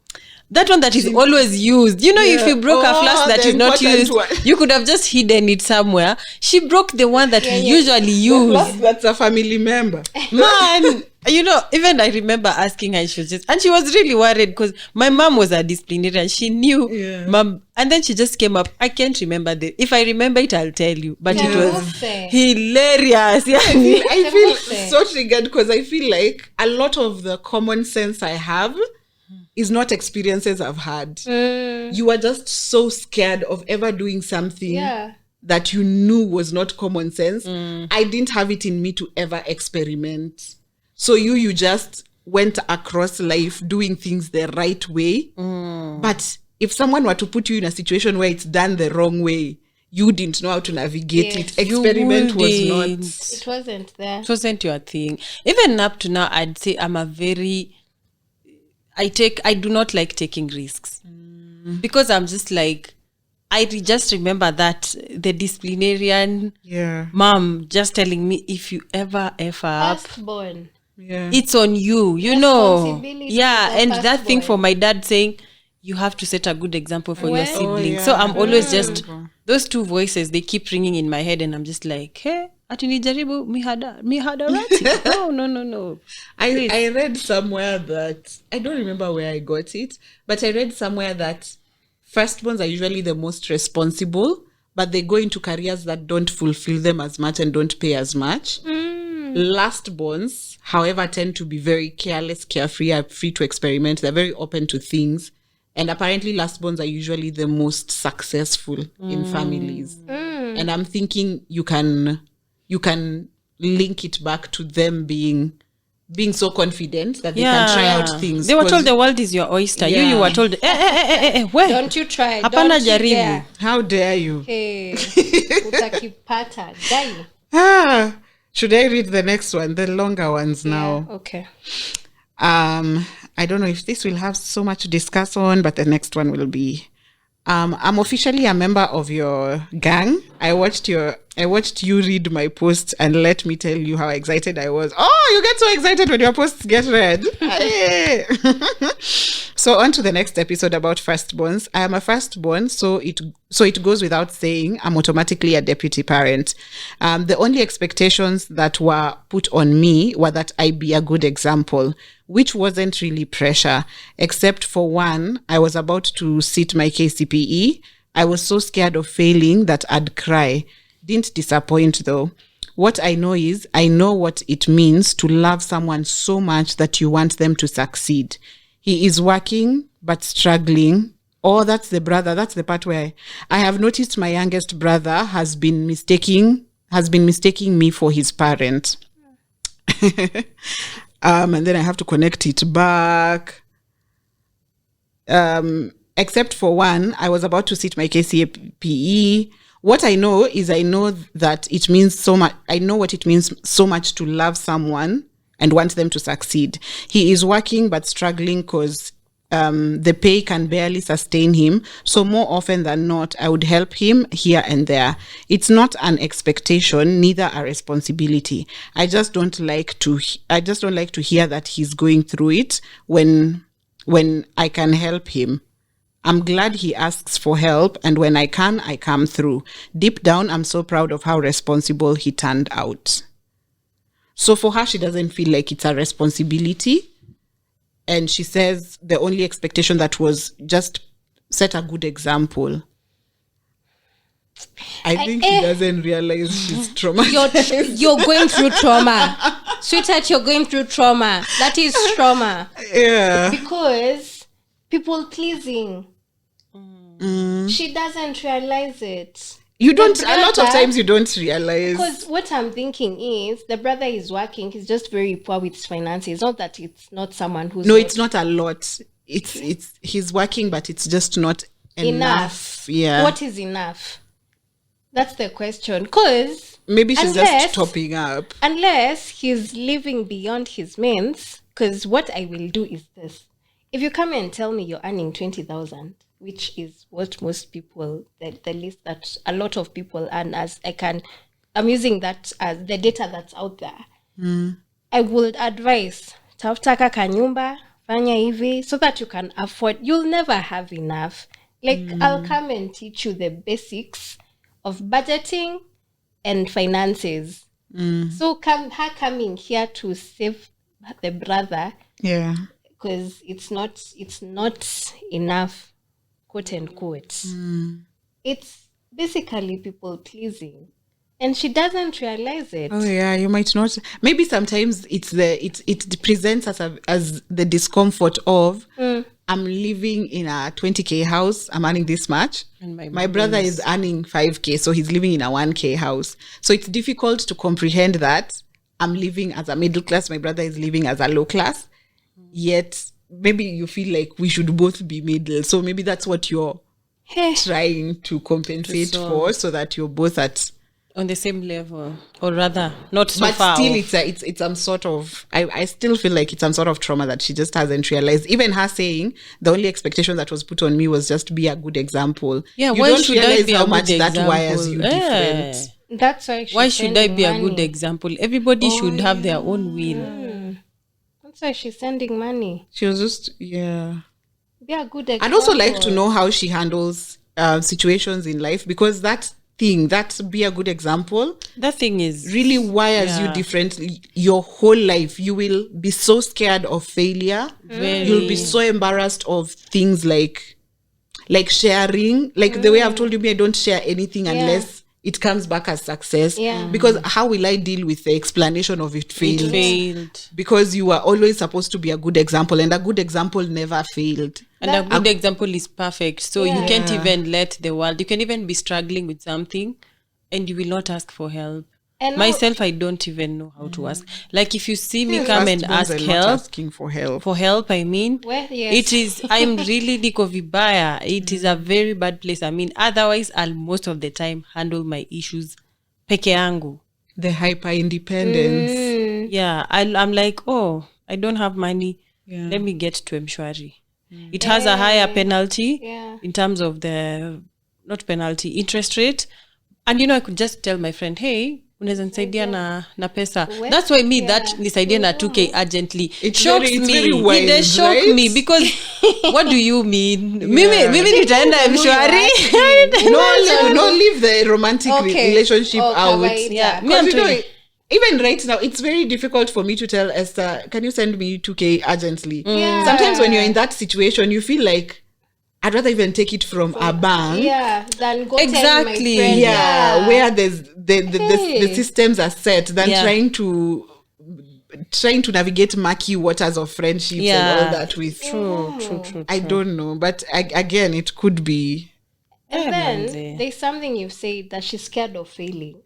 that one that is always used. You know, if you broke a flask that is not used, you could have just hidden it somewhere. She broke the one that we usually use. That's a family member. Man, you know, even I remember asking her, and she was really worried because my mom was a disciplinarian. She knew mom, and then she just came up. I can't remember if I remember it, I'll tell you. But it was hilarious. Yeah, I feel so triggered because I feel like a lot of the common sense I have is not experiences I've had. You are just so scared of ever doing something that you knew was not common sense. I didn't have it in me to ever experiment. So you just went across life doing things the right way. But if someone were to put you in a situation where it's done the wrong way, you didn't know how to navigate it. Experiment was not. It wasn't there. It wasn't your thing. Even up to now, I'd say I'm a very... I do not like taking risks because I'm just like, just remember that the disciplinarian mom just telling me, if you ever up, Firstborn. it's on you, you know. Yeah, and that thing for my dad saying, you have to set a good example for your siblings. So I'm always just, those two voices, they keep ringing in my head and I'm just like, hey, atinijaribu mihadarati. No. I read somewhere that, I don't remember where I got it, but I read somewhere that firstborns are usually the most responsible, but they go into careers that don't fulfill them as much and don't pay as much. Lastborns, however, tend to be very careless, carefree, are free to experiment. They're very open to things. And apparently lastborns are usually the most successful in families. And I'm thinking you can link it back to them being so confident that they can try out things. They were told the world is your oyster. You were told, where? Don't you try. Hapana Don't you jaribu. dare. How dare you? Hey, utakipata. Dai. Should I read the next one? The longer ones now. Okay. I don't know if this will have so much to discuss on, but the next one will be, I'm officially a member of your gang. I watched you read my post, and let me tell you how excited I was. Oh, you get so excited when your posts get read. So on to the next episode about firstborns. I am a firstborn, so it goes without saying I'm automatically a deputy parent. The only expectations that were put on me were that I be a good example, which wasn't really pressure, except for one. I was about to sit my KCPE. I was so scared of failing that I'd cry. Didn't disappoint though. What I know is, I know what it means to love someone so much that you want them to succeed. He is working but struggling. Oh, that's the brother. That's the part where I have noticed my youngest brother has been mistaking me for his parent. And then I have to connect it back. Except for one, I was about to sit my KCPE. What I know is, I know that it means so much. I know what it means so much to love someone and want them to succeed. He is working but struggling because the pay can barely sustain him. So more often than not, I would help him here and there. It's not an expectation, neither a responsibility. I just don't like to hear that he's going through it when I can help him. I'm glad he asks for help, and when I can, I come through. Deep down, I'm so proud of how responsible he turned out. So for her, she doesn't feel like it's a responsibility. And she says the only expectation that was just set a good example. I think she doesn't realize she's traumatized. You're going through trauma. Sweetheart, you're going through trauma. That is trauma. Yeah. Because people pleasing. She doesn't realize it. You don't, a lot of times you don't realize. Because what I'm thinking is, the brother is working, he's just very poor with his finances. Not that it's not someone who's... No, it's not a lot. It's he's working, but it's just not enough. Yeah. What is enough? That's the question. Because... maybe she's just topping up. Unless he's living beyond his means. Because what I will do is this. If you come and tell me you're earning 20,000... which is what most people, the least that a lot of people earn, I'm using that as the data that's out there. I would advise, tafuta kanyumba, fanya hivi, so that you can afford. You'll never have enough. Like, I'll come and teach you the basics of budgeting and finances. So her coming here to save the brother, because it's not enough, quote unquote. It's basically people pleasing, and she doesn't realize it. Oh yeah, you might not. Maybe sometimes it presents as the discomfort of I'm living in a 20K house, I'm earning this much, and my brother is earning 5K, so he's living in a 1K house. So it's difficult to comprehend that I'm living as a middle class, my brother is living as a low class, yet maybe you feel like we should both be middle. So maybe that's what you're trying to compensate for, so that you're both on the same level, or rather not so but far still off. It's some sort of I still feel like it's some sort of trauma that she just hasn't realized. Even her saying the only expectation that was put on me was just be a good example. Yeah, you why don't should I realize be how a much good that example? wires you different. That's why should I be money. a good example? Everybody should have their own will. That's why she's sending money. She was just be a good example. I'd also like to know how she handles situations in life, because that be a good example, that thing is really wires you differently your whole life. You will be so scared of failure. You'll be so embarrassed of things like sharing, like the way I've told you, I don't share anything unless it comes back as success, because how will I deal with the explanation of it failed? Because you are always supposed to be a good example, and a good example never failed. And a good example is perfect. So you can't even let the world, you can even be struggling with something and you will not ask for help. And myself, I don't even know how to ask. Like, if you see me come and ask help, asking for help, I'm really niko vibaya. It is a very bad place. I mean, otherwise I'll most of the time handle my issues peke yangu. The hyper independence. Yeah, I'm like, oh, I don't have money. Let me get to Mshwari. It has a higher penalty in terms of not penalty, interest rate. And I could just tell my friend, hey, unaweza nisaidia na pesa. That's why me that nisaidia na 2K urgently. It shocks me. It shocked me, because what do you mean? Mimi nitaenda Mshwari. No, leave the romantic relationship out. Even right now, it's very difficult for me to tell Esther, can you send me 2K urgently? Sometimes when you're in that situation, you feel like I'd rather even take it from a bank than go exactly tell my friend, where there's the systems are set, than trying to navigate murky waters of friendships and all that with true. I don't know, but again, it could be. And then there's something you've said, that she's scared of failing.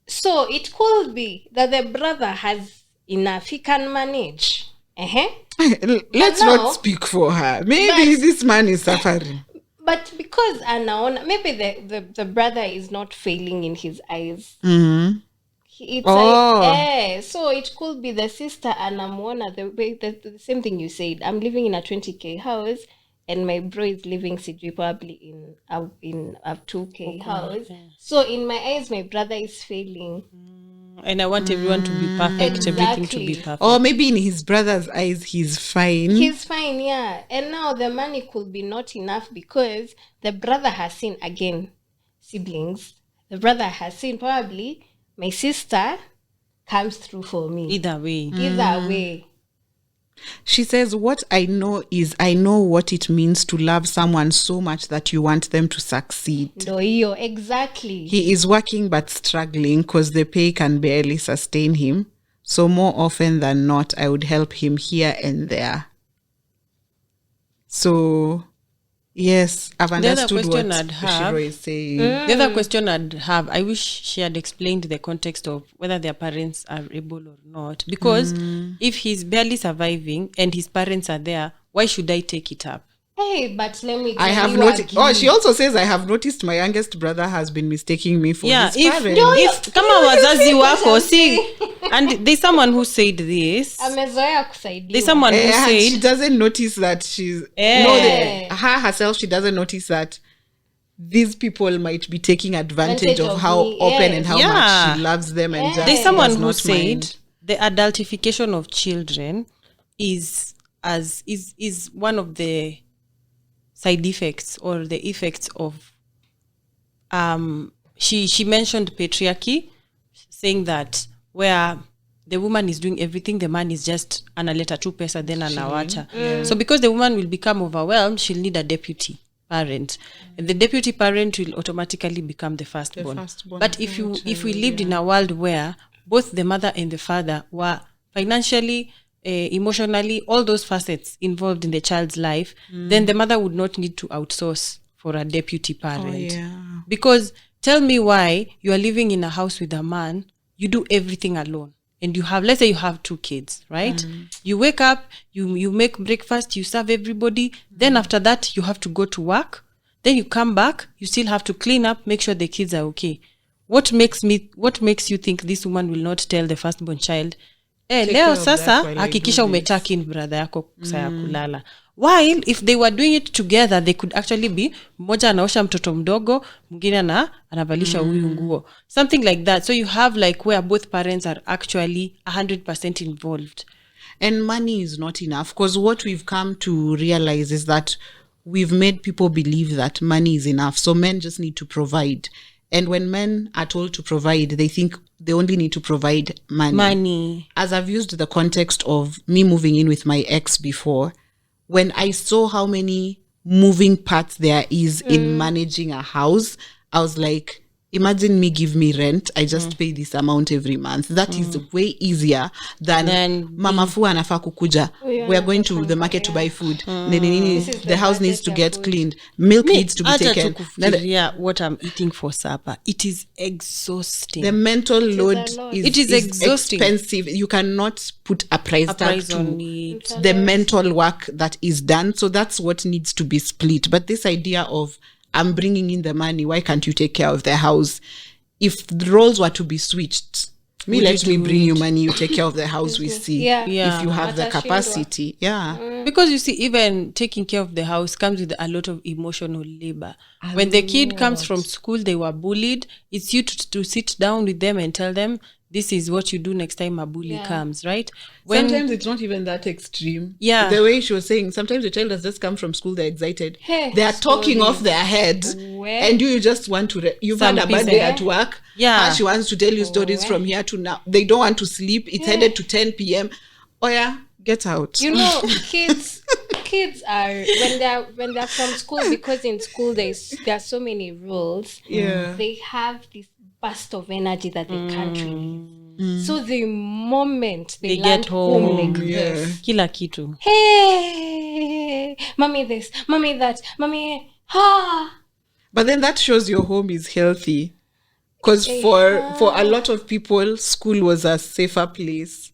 So it could be that the brother has enough, he can manage. Let's not speak for her. Maybe this man is suffering. But because maybe the brother is not failing in his eyes. It's so it could be the sister anamuona the same thing you said. I'm living in a 20K house, and my bro is living probably in a 2K house. So in my eyes, my brother is failing. And I want everyone to be perfect, everything to be perfect. Or maybe in his brother's eyes, he's fine. He's fine, And now the money could be not enough, because the brother has seen, again, siblings. The brother has seen, probably, my sister comes through for me. Either way. She says, what I know is I know what it means to love someone so much that you want them to succeed. Exactly. He is working but struggling because the pay can barely sustain him. So more often than not, I would help him here and there. So, yes, I've understood what Shiro is saying. The other question I'd have, I wish she had explained the context of whether their parents are able or not. Because if he's barely surviving and his parents are there, why should I take it up? Hey, but let me tell I have you noticed. again. Oh, she also says, I have noticed my youngest brother has been mistaking me for his parent. If kama wazazi wako see, and there's someone who said this. Amezoea kusaidiwa. There's someone who said she doesn't notice that she's her herself. She doesn't notice that these people might be taking advantage of how me, open and how Yeah. much she loves them, and just there's someone does who not said mind. the adultification of children is one of the side effects or the effects of she mentioned patriarchy, saying that where the woman is doing everything, the man is just analeta tu pesa then anawacha. So because the woman will become overwhelmed, she'll need a deputy parent, and the deputy parent will automatically become the firstborn. But if we lived in a world where both the mother and the father were financially, emotionally, all those facets involved in the child's life, then the mother would not need to outsource for a deputy parent. Because tell me why you are living in a house with a man, you do everything alone, and you have, let's say you have 2 kids, right? You wake up, you make breakfast, you serve everybody, then after that you have to go to work, then you come back, you still have to clean up, make sure the kids are okay. What makes you think this woman will not tell the firstborn child, leo sasa hakikisha umetaki in brother yako saa kulala? While if they were doing it together, they could actually be mmoja anaosha mtoto mdogo, mwingine anavalisha huyu nguo, something like that. So you have like where both parents are actually 100% involved. And money is not enough, because what we've come to realize is that we've made people believe that money is enough, so men just need to provide. And when men are told to provide, they think they only need to provide money. As I've used the context of me moving in with my ex before, when I saw how many moving parts there is in managing a house, I was like, imagine me give me rent, I just pay this amount every month. That is way easier than mama fu anafaa kukuja. We are going to the market to buy food. The house needs to get cleaned. Milk needs to be taken. What I'm eating for supper, it is exhausting. The mental load is exhausting. Expensive. You cannot put a price tag to on it. the mental work that is done. So that's what needs to be split. But this idea of I'm bringing in the money, why can't you take care of the house? If the roles were to be switched, let me bring you money, you take care of the house, we see. If you have the capacity. Because you see, even taking care of the house comes with a lot of emotional labor. When the kid comes from school, they were bullied, it's you to sit down with them and tell them, this is what you do next time a bully comes, right? Sometimes it's not even that extreme. The way she was saying, sometimes the child has just come from school, they're excited. They are talking off their head. And you just want to, you've had a bad day at work. She wants to tell you stories from here to now. They don't want to sleep. It's headed to 10 p.m. Oh yeah, get out. You know, kids are when they're from school, because in school there are so many rules. They have this burst of energy that they can't release. So the moment they get home, like this, kila kitu. Hey, mommy this, mommy that, mommy But then that shows your home is healthy. Because for a lot of people, school was a safer place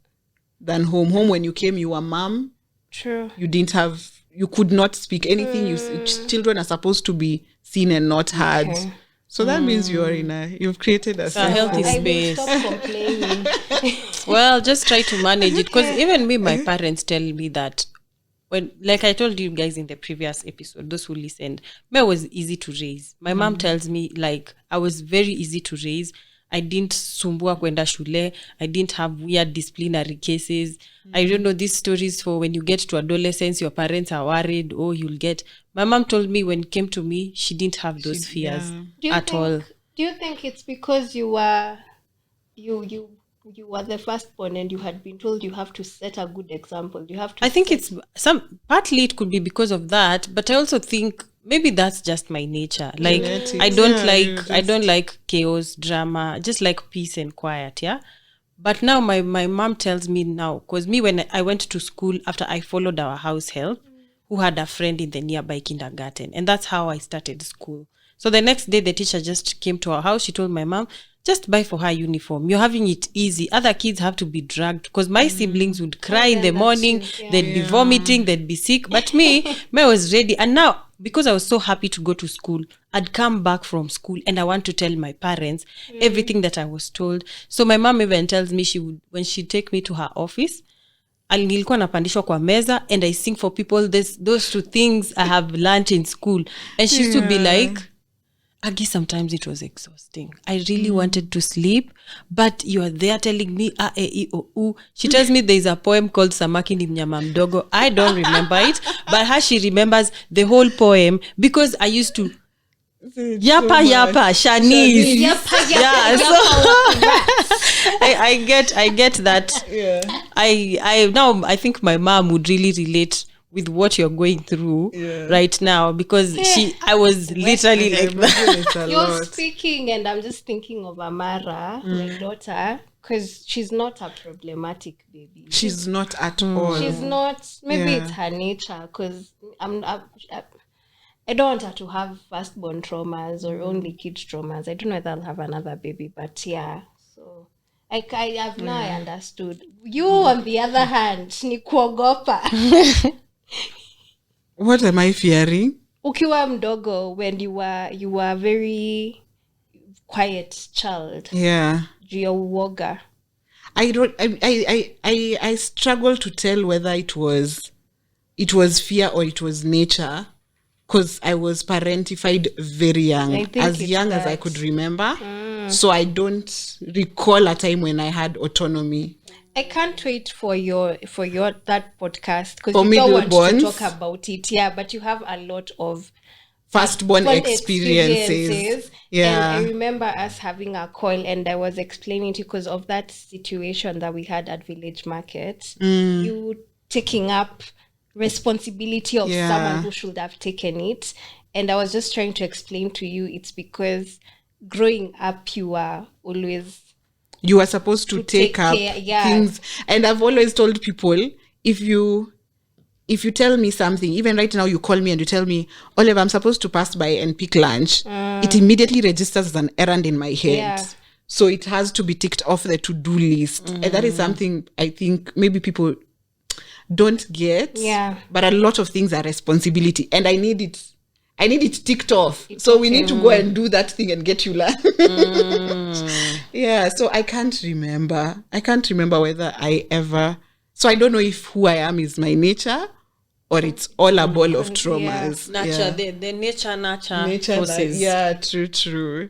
than home. Home, when you came, you were mom. True. You could not speak anything. Children are supposed to be seen and not heard. So that means you've created a healthy space. I will stop complaining. Well, just try to manage it. Because even me, my parents tell me that when, like I told you guys in the previous episode, those who listened, me was easy to raise. My mom tells me, like, I was very easy to raise. I didn't sumbua kwenda shule. I didn't have weird disciplinary cases. I don't know, these stories for when you get to adolescence, your parents are worried, you'll get. My mom told me when it came to me, she didn't have those fears at all. Do you think it's because you were the firstborn and you had been told you have to set a good example? You have to. I think it's partly it could be because of that, but I also think maybe that's just my nature. Like I don't like chaos, drama, just like peace and quiet. But now my mom tells me now, because me when I went to school after I followed our house help, who had a friend in the nearby kindergarten, and that's how I started school. So the next day the teacher just came to our house. She told my mom, just buy for her uniform. You're having it easy. Other kids have to be dragged because my siblings would cry in the morning. They'd be vomiting. They'd be sick. But me I was ready. And now, because I was so happy to go to school, I'd come back from school and I want to tell my parents everything that I was told. So my mom even tells me when she'd take me to her office, nilikuwa napandishwa kwa meza and I sing for people those two things I have learned in school. And she used to be like, Aggie, sometimes it was exhausting. I really wanted to sleep, but you are there telling me a, e, I, o, u. She tells me there's a poem called Samaki ni mnyama mdogo. I don't remember it, but her, she remembers the whole poem because I used to Yapa, Shanice. Yeah, so I get that. Yeah. I think my mom would really relate with what you're going through right now because I was literally like that. You're speaking and I'm just thinking of Amara, my daughter, because she's not a problematic baby. She's not at all. She's not. Maybe it's her nature because I don't want her to have firstborn traumas or only kid traumas. I don't know if I'll have another baby, but yeah. So I have now I understood. You on the other hand, ni kuogopa. What am I fearing? Ukiwa mdogo, when you were a very quiet child. Yeah. Juu uoga. I struggle to tell whether it was fear or it was nature because I was parentified very young, as young as I could remember. So I don't recall a time when I had autonomy. I can't wait for your that podcast because you don't want to talk about it. Yeah, but you have a lot of firstborn experiences. Yeah. And I remember us having a call and I was explaining to you because of that situation that we had at Village Market. You taking up responsibility of someone who should have taken it. And I was just trying to explain to you it's because growing up you are supposed to take up things. And I've always told people, if you tell me something, even right now you call me and you tell me, Olive, I'm supposed to pass by and pick lunch, it immediately registers as an errand in my head. Yeah. So it has to be ticked off the to-do list. And that is something I think maybe people don't get. Yeah. But a lot of things are responsibility. And I need it ticked off. So we need to go and do that thing and get you lunch. Yeah, so I can't remember whether I ever... So I don't know if who I am is my nature or it's all a ball of traumas. Nature, the nature process. Yeah, true.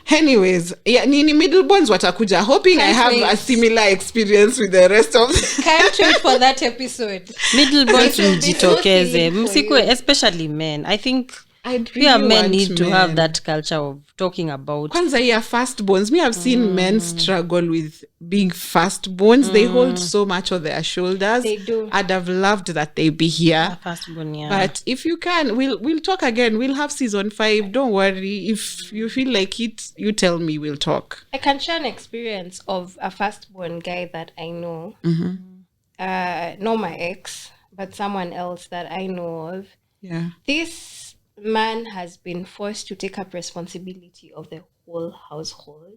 Anyways, nini middleborns watakuja. Hoping I have a similar experience with the rest of Can't wait for that episode. Middleborns mjitokeze. Msikwe, especially men. I think men need to have that culture of talking about. Kwanza firstborns. I've seen men struggle with being firstborns. They hold so much on their shoulders. They do. I'd have loved that they be here. Firstborn, yeah. But if you can, we'll talk again. We'll have season 5. Don't worry. If you feel like it, you tell me. We'll talk. I can share an experience of a firstborn guy that I know. Not my ex, but someone else that I know of. Yeah. This man has been forced to take up responsibility of the whole household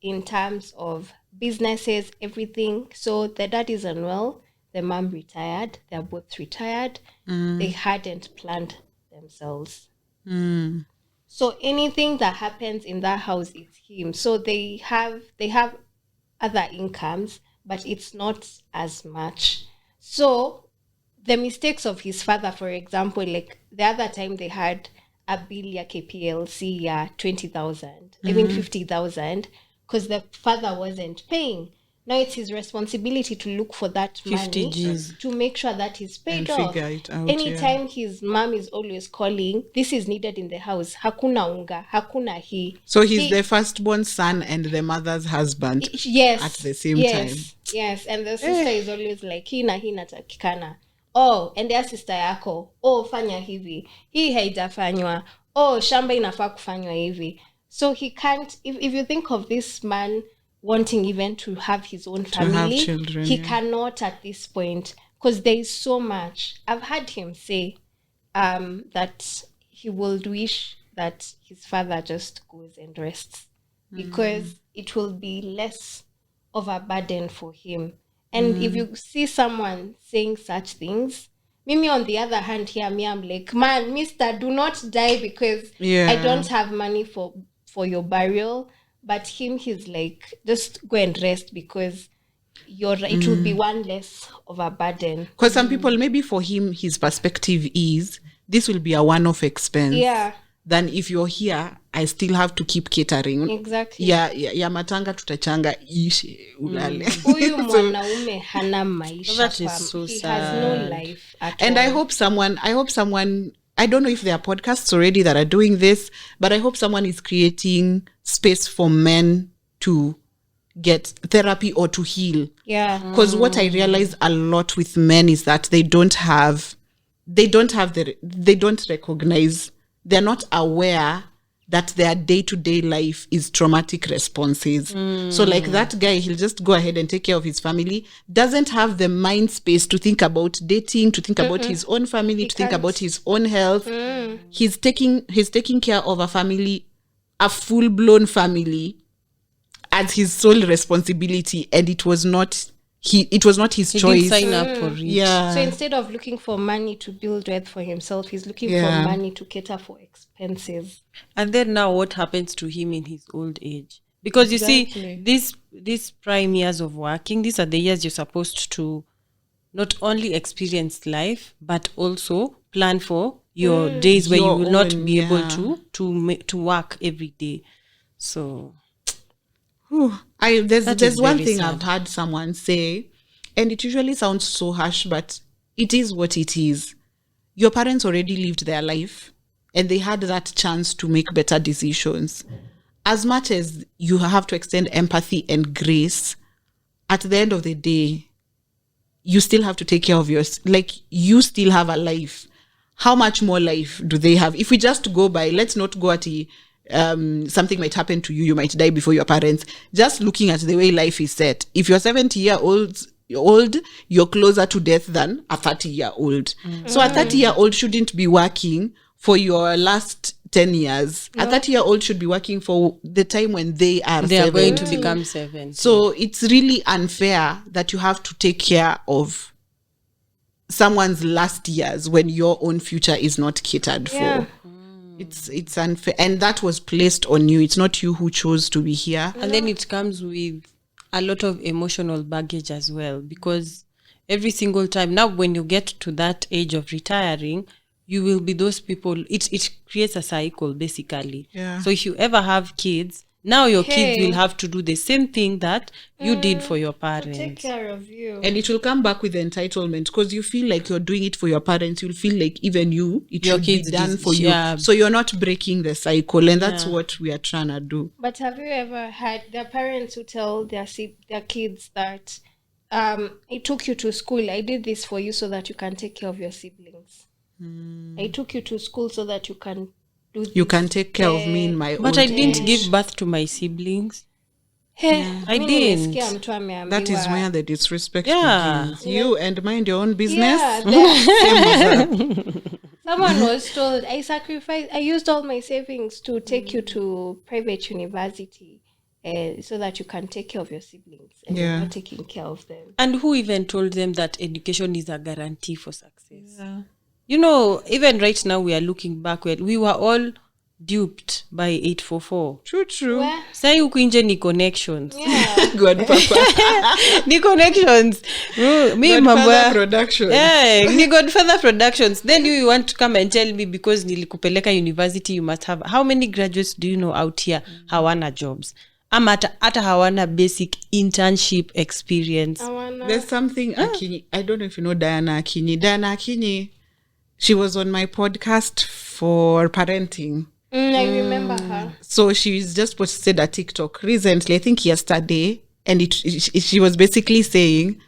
in terms of businesses, everything. So the dad is unwell, the mom retired, they're both retired. They hadn't planned themselves. So anything that happens in that house is him. So they have other incomes, but it's not as much. So the mistakes of his father, for example, like the other time they had a bill ya KPLC ya 20,000, I mean 50,000, because the father wasn't paying. Now it's his responsibility to look for that money to make sure that he's paid off. Figure it out, anytime his mom is always calling, this is needed in the house. Hakuna unga, hakuna hii. So he's the firstborn son and the mother's husband. Yes. At the same time. Yes, and the sister is always like, hii natakikana. Oh, endea sister yako. Oh, fanya hivi. Hii haijafanywa. Oh, shamba inafaa kufanywa hivi. So he can't, if you think of this man wanting even to have his own family, children, he cannot at this point because there is so much. I've heard him say that he will wish that his father just goes and rests because it will be less of a burden for him. And if you see someone saying such things, Mimi on the other hand here, I'm like, man, mister, do not die because I don't have money for your burial. But he's like, just go and rest because it will be one less of a burden. Because some people, maybe for him, his perspective is, this will be a one-off expense. Yeah. Then if you're here, I still have to keep catering. Exactly. Ya matanga tutachanga ishe ulale. Huyu mwanaume hana maisha. That is so he sad. has no life at And all. I hope someone, I don't know if there are podcasts already that are doing this, but I hope someone is creating space for men to get therapy or to heal. Yeah. Because what I realize a lot with men is that they don't recognize, they're not aware that their day-to-day life is traumatic responses. So like that guy, he'll just go ahead and take care of his family, doesn't have the mind space to think about dating, to think about his own family, to think about his own health. He's taking care of a family, a full-blown family, as his sole responsibility, and it was not his He choice. didn't sign up for it. Yeah. So instead of looking for money to build wealth for himself, he's looking for money to cater for expenses. And then now what happens to him in his old age? Because you see, these prime years of working, these are the years you're supposed to not only experience life, but also plan for your days where you Your will not own, be able to work every day. So There's one very thing sad. I've heard someone say, and it usually sounds so harsh, but it is what it is. Your parents already lived their life and they had that chance to make better decisions. As much as you have to extend empathy and grace, at the end of the day, you still have to take care of yours. Like, you still have a life. How much more life do they have? If we just go by, let's not go at something might happen to you, you might die before your parents. Just looking at the way life is set, if you're 70-year-old, you're closer to death than a 30-year-old. So a 30-year-old shouldn't be working for your last 10 years. A 30-year-old should be working for the time when they are going 70. to become 7. So it's really unfair that you have to take care of someone's last years when your own future is not catered for. It's unfair, and that was placed on you. It's not you who chose to be here. And then it comes with a lot of emotional baggage as well, because every single time now when you get to that age of retiring, you will be those people. It creates a cycle basically. Yeah. So if you ever have kids, now your kids will have to do the same thing that you did for your parents. Take care of you. And it will come back with entitlement, because you feel like you're doing it for your parents. You'll feel like even your should be kids done for you. yeah. So you're not breaking the cycle, and that's what we are trying to do. But have you ever had their parents who tell their kids that I took you to school, I did this for you so that you can take care of your siblings. I took you to school so that you can do this. You can take care of me in my But old I didn't age. give birth to my siblings. I Mimi didn't. nimesikia mtu ameambiwa. That is where the disrespect Yeah. begins. You and mind your own business. Yeah, Same with her. someone was told, I used all my savings to take you to private university so that you can take care of your siblings, and you're not taking care of them. And who even told them that education is a guarantee for success? You know, even right now we are looking back, we were all duped by 844. True. Where? Sai huku nje ni connections. Good papa. Ni connections. Me mambo Godfather ya Productions. ni Godfather Productions. Then you want to come and tell me because nilikupeleka university you must have. How many graduates do you know out here hawana jobs? Ama hata hawana basic internship experience. There's something Akinyi, I don't know if you know Diana Akinyi, she was on my podcast for parenting. I remember her. So she's just posted a TikTok recently, I think yesterday, and she was basically saying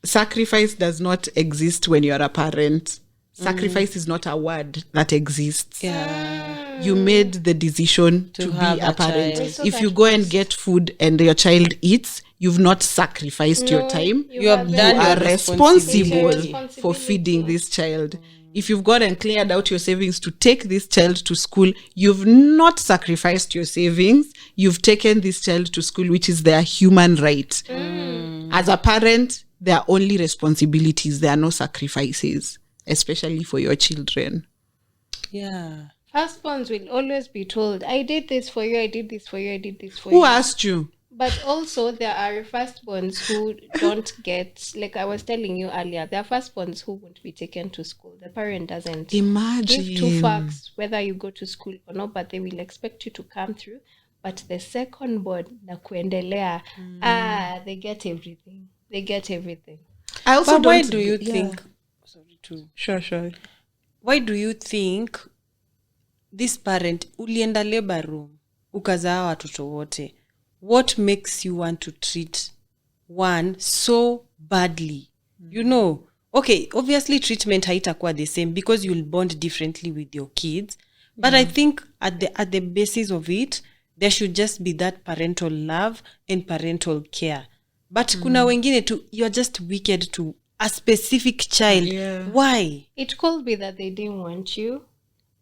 sacrifice does not exist when you're a parent. Sacrifice is not a word that exists. Yeah. You made the decision to be have a a parent. child. If you go and get food and your child eats, you've not sacrificed your time. You have have done You are your responsible responsibility. for feeding this child. If you've gone and cleared out your savings to take this child to school, you've not sacrificed your savings. You've taken this child to school, which is their human right. As a parent, there are only responsibilities. There are no sacrifices, especially for your children. Yeah. Firstborns will always be told, I did this for you, I did this for you, I did this for you. Who asked you? But also there are firstborns who don't get, like I was telling you earlier, there are firstborns who won't be taken to school. The parent doesn't Imagine. give two fucks whether you go to school or not, but they will expect you to come through. But the secondborn, na kuendelea, they get everything. They get everything. I also But why do you think... Sorry to... Sure. Why do you think this parent, ulienda labor room, ukazaa watoto wote, what makes you want to treat one so badly? You know, okay, obviously treatment haitakuwa the same because you'll bond differently with your kids. But I think at the basis of it, there should just be that parental love and parental care. But kuna wengine tu, you're just wicked to a specific child. Yeah. Why? It could be that they didn't want you.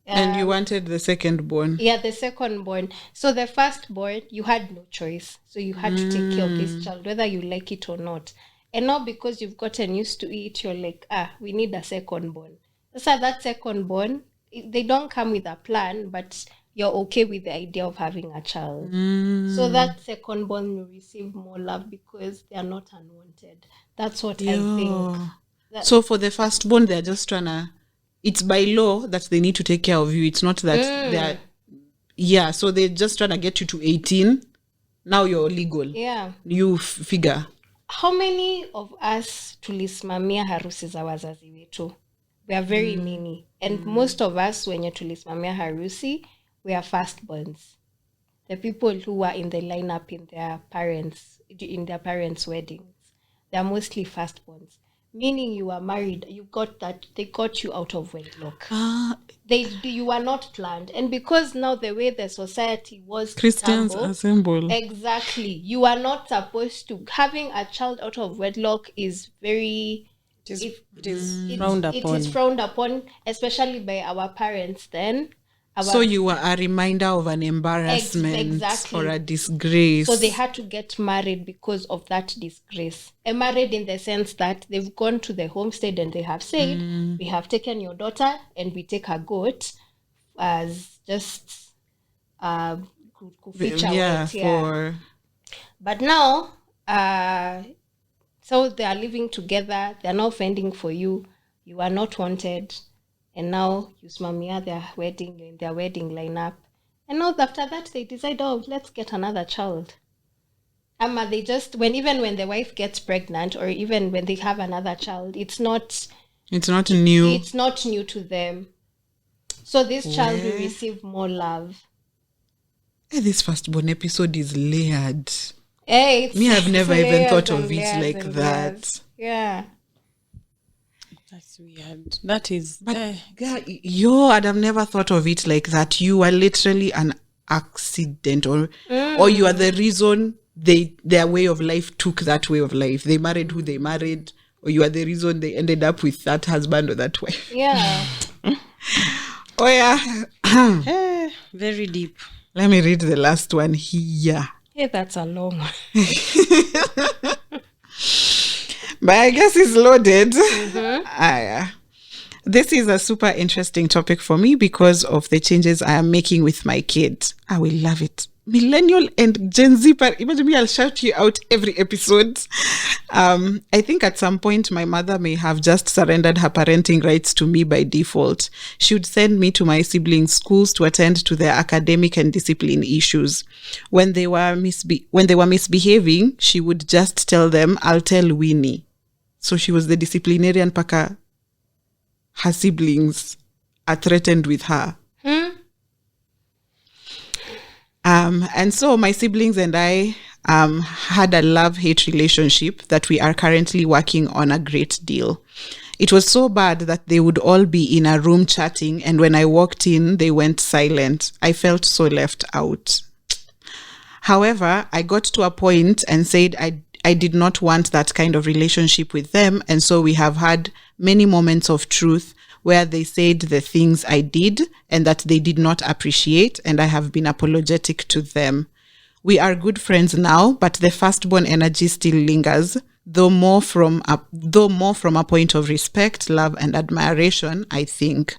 And you wanted the secondborn. Yeah, the secondborn. So the firstborn, you had no choice. So you had to take care of this child, whether you like it or not. And not because you've gotten used to it, you're like, we need a secondborn. So that secondborn, they don't come with a plan, but you're okay with the idea of having a child. So that secondborn will receive more love because they are not unwanted. That's what I think. So for the firstborn, they're just trying to... It's by law that they need to take care of you. It's not that they're... Yeah, so they're just trying to get you to 18. Now you're legal. Yeah. You figure. How many of us tulisimamia harusi za wazazi wetu? We are very many. And most of us, when you tulisimamia harusi, we are firstborns. The people who were in the lineup in their parents' weddings, they are mostly firstborns. Meaning you were married, you got that, they got you out of wedlock. You were not planned. And because now the way the society was Christians assemble. Exactly. You are not supposed to. Having a child out of wedlock is very... It is frowned upon. It is frowned upon, especially by our parents then. So you were a reminder of an embarrassment or a disgrace. So they had to get married because of that disgrace. And married in the sense that they've gone to the homestead and they have said, we have taken your daughter and we take a goat as just for... But now, so they are living together. They are now fending for you. You are not wanted. And now you smamia their wedding lineup. And now after that they decide, let's get another child. They just even when the wife gets pregnant or even when they have another child, it's not new. It's not new to them. So this child will receive more love. This firstborn episode is layered. I've never even thought of it like that. Yeah. That's weird. That is... But I'd have never thought of it like that. You are literally an accident or you are the reason their way of life took that way of life. They married who they married, or you are the reason they ended up with that husband or that wife. Yeah. Very deep. Let me read the last one here. Yeah, that's a long one. But I guess it's loaded. This is a super interesting topic for me because of the changes I am making with my kids. I will love it. Millennial and Gen Z, imagine me, I'll shout you out every episode. I think at some point my mother may have just surrendered her parenting rights to me by default. She would send me to my siblings' schools to attend to their academic and discipline issues. When they were misbehaving, she would just tell them, I'll tell Winnie. So she was the disciplinarian paka. Her siblings are threatened with her. And so my siblings and I had a love-hate relationship that we are currently working on a great deal. It was so bad that they would all be in a room chatting, and when I walked in, they went silent. I felt so left out. However, I got to a point and said I did not want that kind of relationship with them, and so we have had many moments of truth where they said the things I did and that they did not appreciate, and I have been apologetic to them. We are good friends now, but the firstborn energy still lingers, though more from a point of respect, love, and admiration, I think,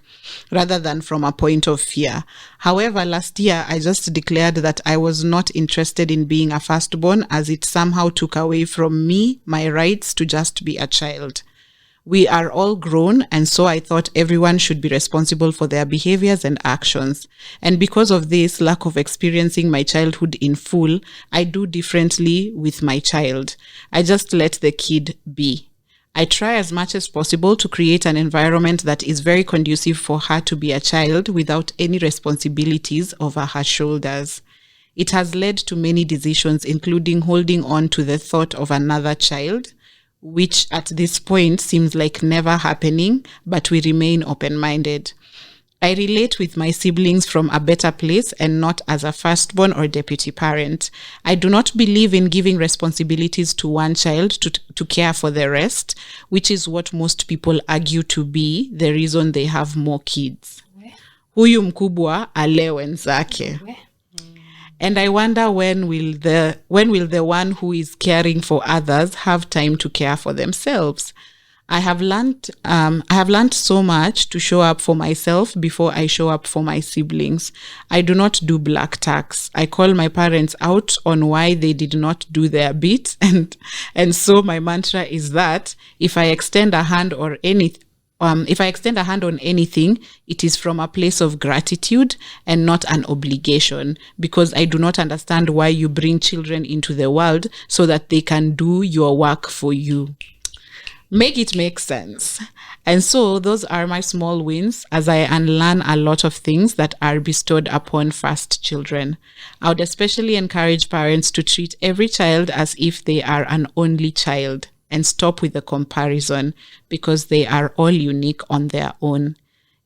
rather than from a point of fear. However, last year, I just declared that I was not interested in being a firstborn, as it somehow took away from me my rights to just be a child. We are all grown, and so I thought everyone should be responsible for their behaviors and actions. And because of this lack of experiencing my childhood in full, I do differently with my child. I just let the kid be. I try as much as possible to create an environment that is very conducive for her to be a child without any responsibilities over her shoulders. It has led to many decisions, including holding on to the thought of another child, which at this point seems like never happening, but we remain open-minded. I relate with my siblings from a better place and not as a firstborn or deputy parent. I do not believe in giving responsibilities to one child to care for the rest, which is what most people argue to be the reason they have more kids. Huyu mkubwa ale wenzake. And I wonder when will the one who is caring for others have time to care for themselves? I have learned so much to show up for myself before I show up for my siblings. I do not do black tax. I call my parents out on why they did not do their bit, and so my mantra is that if I extend a hand on anything, it is from a place of gratitude and not an obligation, because I do not understand why you bring children into the world so that they can do your work for you. Make it make sense. And so those are my small wins as I unlearn a lot of things that are bestowed upon first children. I would especially encourage parents to treat every child as if they are an only child, and stop with the comparison, because they are all unique on their own.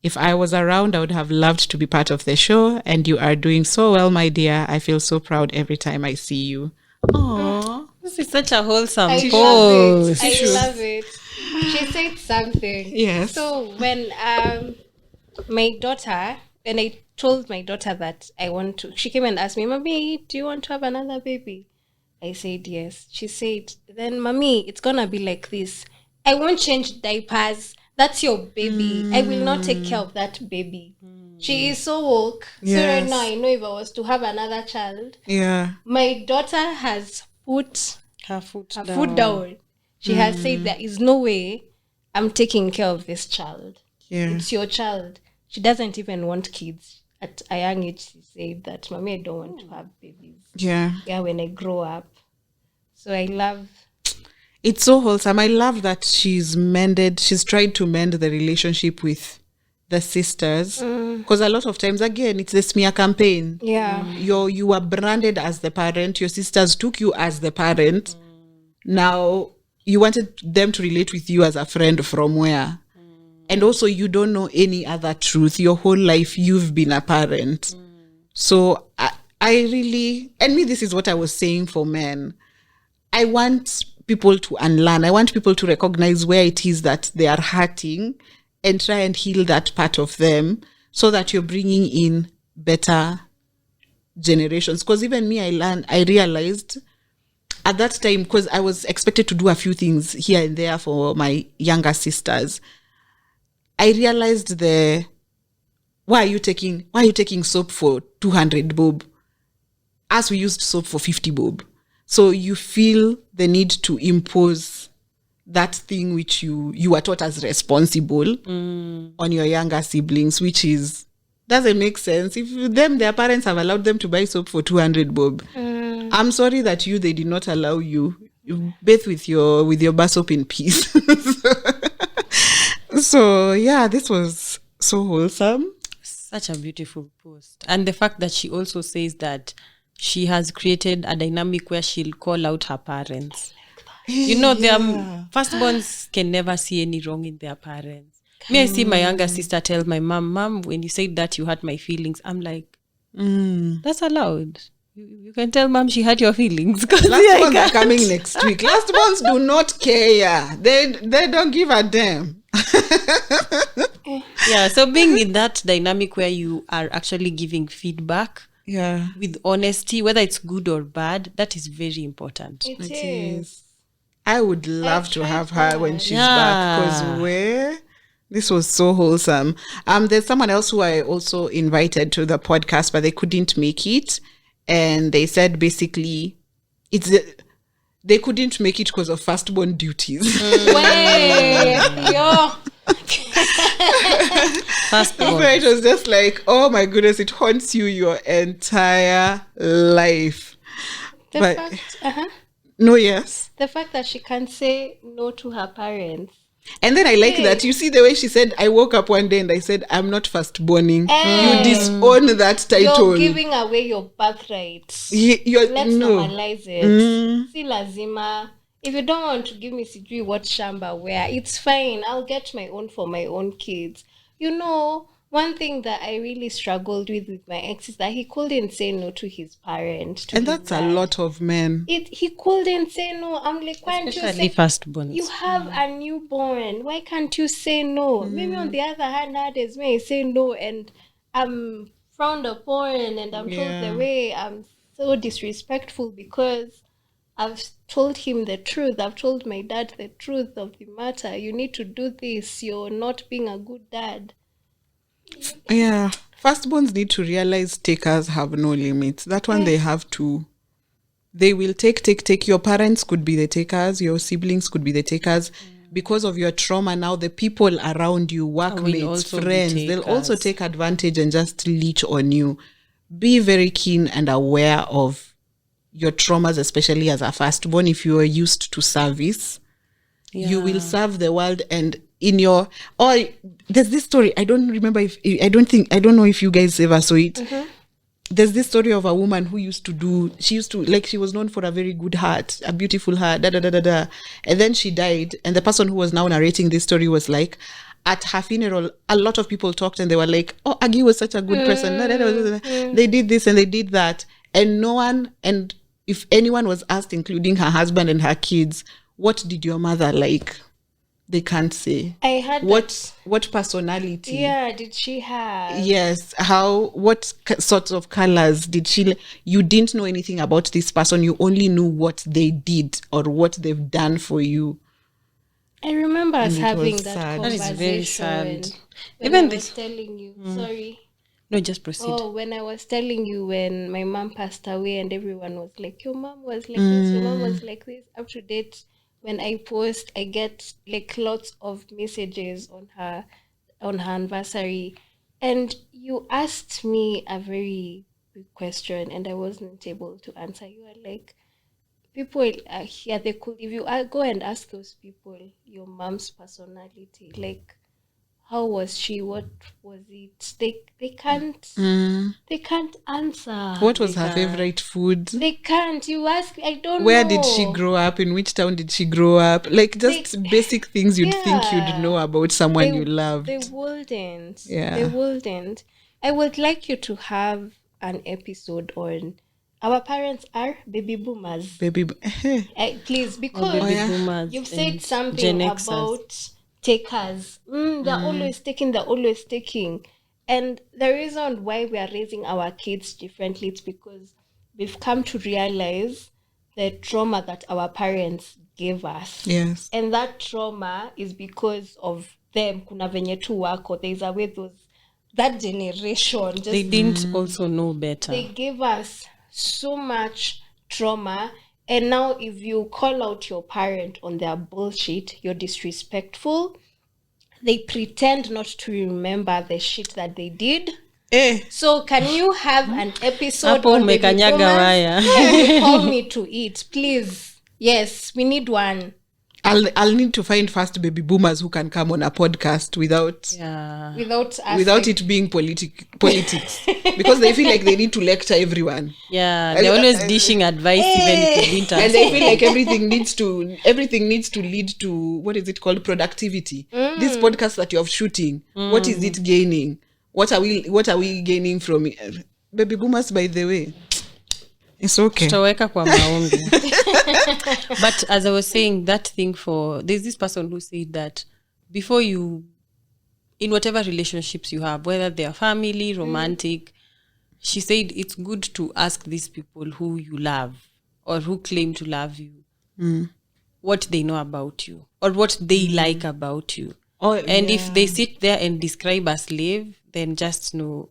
If I was around, I would have loved to be part of the show, and you are doing so well, my dear. I feel so proud every time I see you. Aww, this is such a wholesome I post. love it. She said something. Yes. So when my daughter, when I told my daughter that I want to, she came and asked me, "Mommy, do you want to have another baby?" I said yes. She said, "Then mommy, it's gonna be like this. I won't change diapers. That's your baby. I will not take care of that baby." She is so woke. Yes. So right now I know if I was to have another child, Yeah. my daughter has put Her foot her down. foot down. She has said there is no way I'm taking care of this child. Yeah. It's your child. She doesn't even want kids. At a young age, she said that, "Mommy, I don't want to have babies. Yeah. Yeah, when I grow up." So I love. It's so wholesome. I love that she's tried to mend the relationship with the sisters. Because a lot of times, again, it's the smear campaign. Yeah. You were branded as the parent. Your sisters took you as the parent. Now, you wanted them to relate with you as a friend from where? And also, you don't know any other truth. Your whole life, you've been a parent. So, I really... And me, this is what I was saying for men. I want people to unlearn. I want people to recognize where it is that they are hurting and try and heal that part of them so that you're bringing in better generations. Because even me, I realized at that time, because I was expected to do a few things here and there for my younger sisters, I realized why are you taking soap for 200 bob? As we used soap for 50 bob. So you feel the need to impose that thing which you are taught as responsible on your younger siblings, which doesn't make sense. If their parents have allowed them to buy soap for 200 bob, I'm sorry that they did not allow you bathe with your bar soap in peace. So yeah, this was so wholesome. Such a beautiful post. And the fact that she also says that she has created a dynamic where she'll call out her parents. Their firstborns can never see any wrong in their parents. Me, I see my younger sister tell my mom, when you said that, you hurt my feelings. I'm like, that's allowed. You can tell mom she hurt your feelings. Last ones are coming next week. Last ones do not care. They don't give a damn. Yeah, so being in that dynamic where you are actually giving feedback with honesty, whether it's good or bad, that is very important. It is. I would love to have her when she's back, because this was so wholesome. There's someone else who I also invited to the podcast, but they couldn't make it. And they said basically they couldn't make it because of firstborn duties. Firstborn. It was just like, oh my goodness, it haunts you your entire life. The fact that she can't say no to her parents. And then I like that. You see the way she said, I woke up one day and I said, I'm not firstborning. You disown that title. You're giving away your birthright. Let's normalize it. Si lazima. If you don't want to give me sijui what shamba where, it's fine. I'll get my own for my own kids. You know, one thing that I really struggled with my ex is that he couldn't say no to his parent. And that's a lot of men. He couldn't say no. I'm like, why can't you say firstborn? You have a newborn. Why can't you say no? Maybe on the other hand, nowadays, may say no and I'm frowned upon and I'm told the way I'm so disrespectful because I've told him the truth. I've told my dad the truth of the matter. You need to do this. You're not being a good dad. Yeah. Firstborns need to realize takers have no limits. That one they have to. They will take. Your parents could be the takers. Your siblings could be the takers. Because of your trauma now, the people around you, workmates, friends, they'll also take advantage and just leech on you. Be very keen and aware of your traumas, especially as a firstborn. If you are used to service, you will serve the world. And in your there's this story, I don't remember I don't know if you guys ever saw it. There's this story of a woman who she was known for a very good heart, a beautiful heart, and then she died, and the person who was now narrating this story was like, at her funeral, a lot of people talked and they were like, oh, Agie was such a good person. They did this and they did that. And no one, and if anyone was asked, including her husband and her kids, what did your mother like? They can't say. I had what personality? Yeah, did she have? Yes. What sorts of colors did she? You didn't know anything about this person. You only knew what they did or what they've done for you. I remember us having that conversation. That is very sad. Even this telling you. Sorry. No, just proceed. Oh, when I was telling you when my mom passed away and everyone was like, your mom was like this, your mom was like this. Up to date, when I post, I get like lots of messages on her anniversary. And you asked me a very big question and I wasn't able to answer. You were like, people are here, they could, if you go and ask those people your mom's personality, like, how was she? What was it? They can't answer. What was her favorite food? They can't. You ask, I don't know. Where did she grow up? In which town did she grow up? Like just basic things you'd think you'd know about someone you loved. They wouldn't. Yeah. They wouldn't. I would like you to have an episode on our parents are baby boomers. Please, because boomers you've said something about takers. They're always taking. And the reason why we are raising our kids differently is because we've come to realize the trauma that our parents gave us. Yes. And that trauma is because of them. Kuna venye tu wako. There's a way that generation just, they didn't also know better. They gave us so much trauma. And now if you call out your parent on their bullshit, you're disrespectful. They pretend not to remember the shit that they did. So can you have an episode on baby boomers? You call me to it, please. Yes, we need one. I'll need to find first baby boomers who can come on a podcast without it being politics because they feel like they need to lecture everyone. Yeah, they're always dishing advice even if they didn't. And they feel like everything needs to lead to, what is it called, productivity. This podcast that you're shooting, what is it gaining? What are we gaining from it? Baby boomers, by the way. It's okay. But as I was saying, that thing there's this person who said that before you in whatever relationships you have, whether they are family, romantic, she said it's good to ask these people who you love or who claim to love you what they know about you or what they like about you. And if they sit there and describe a slave, then just know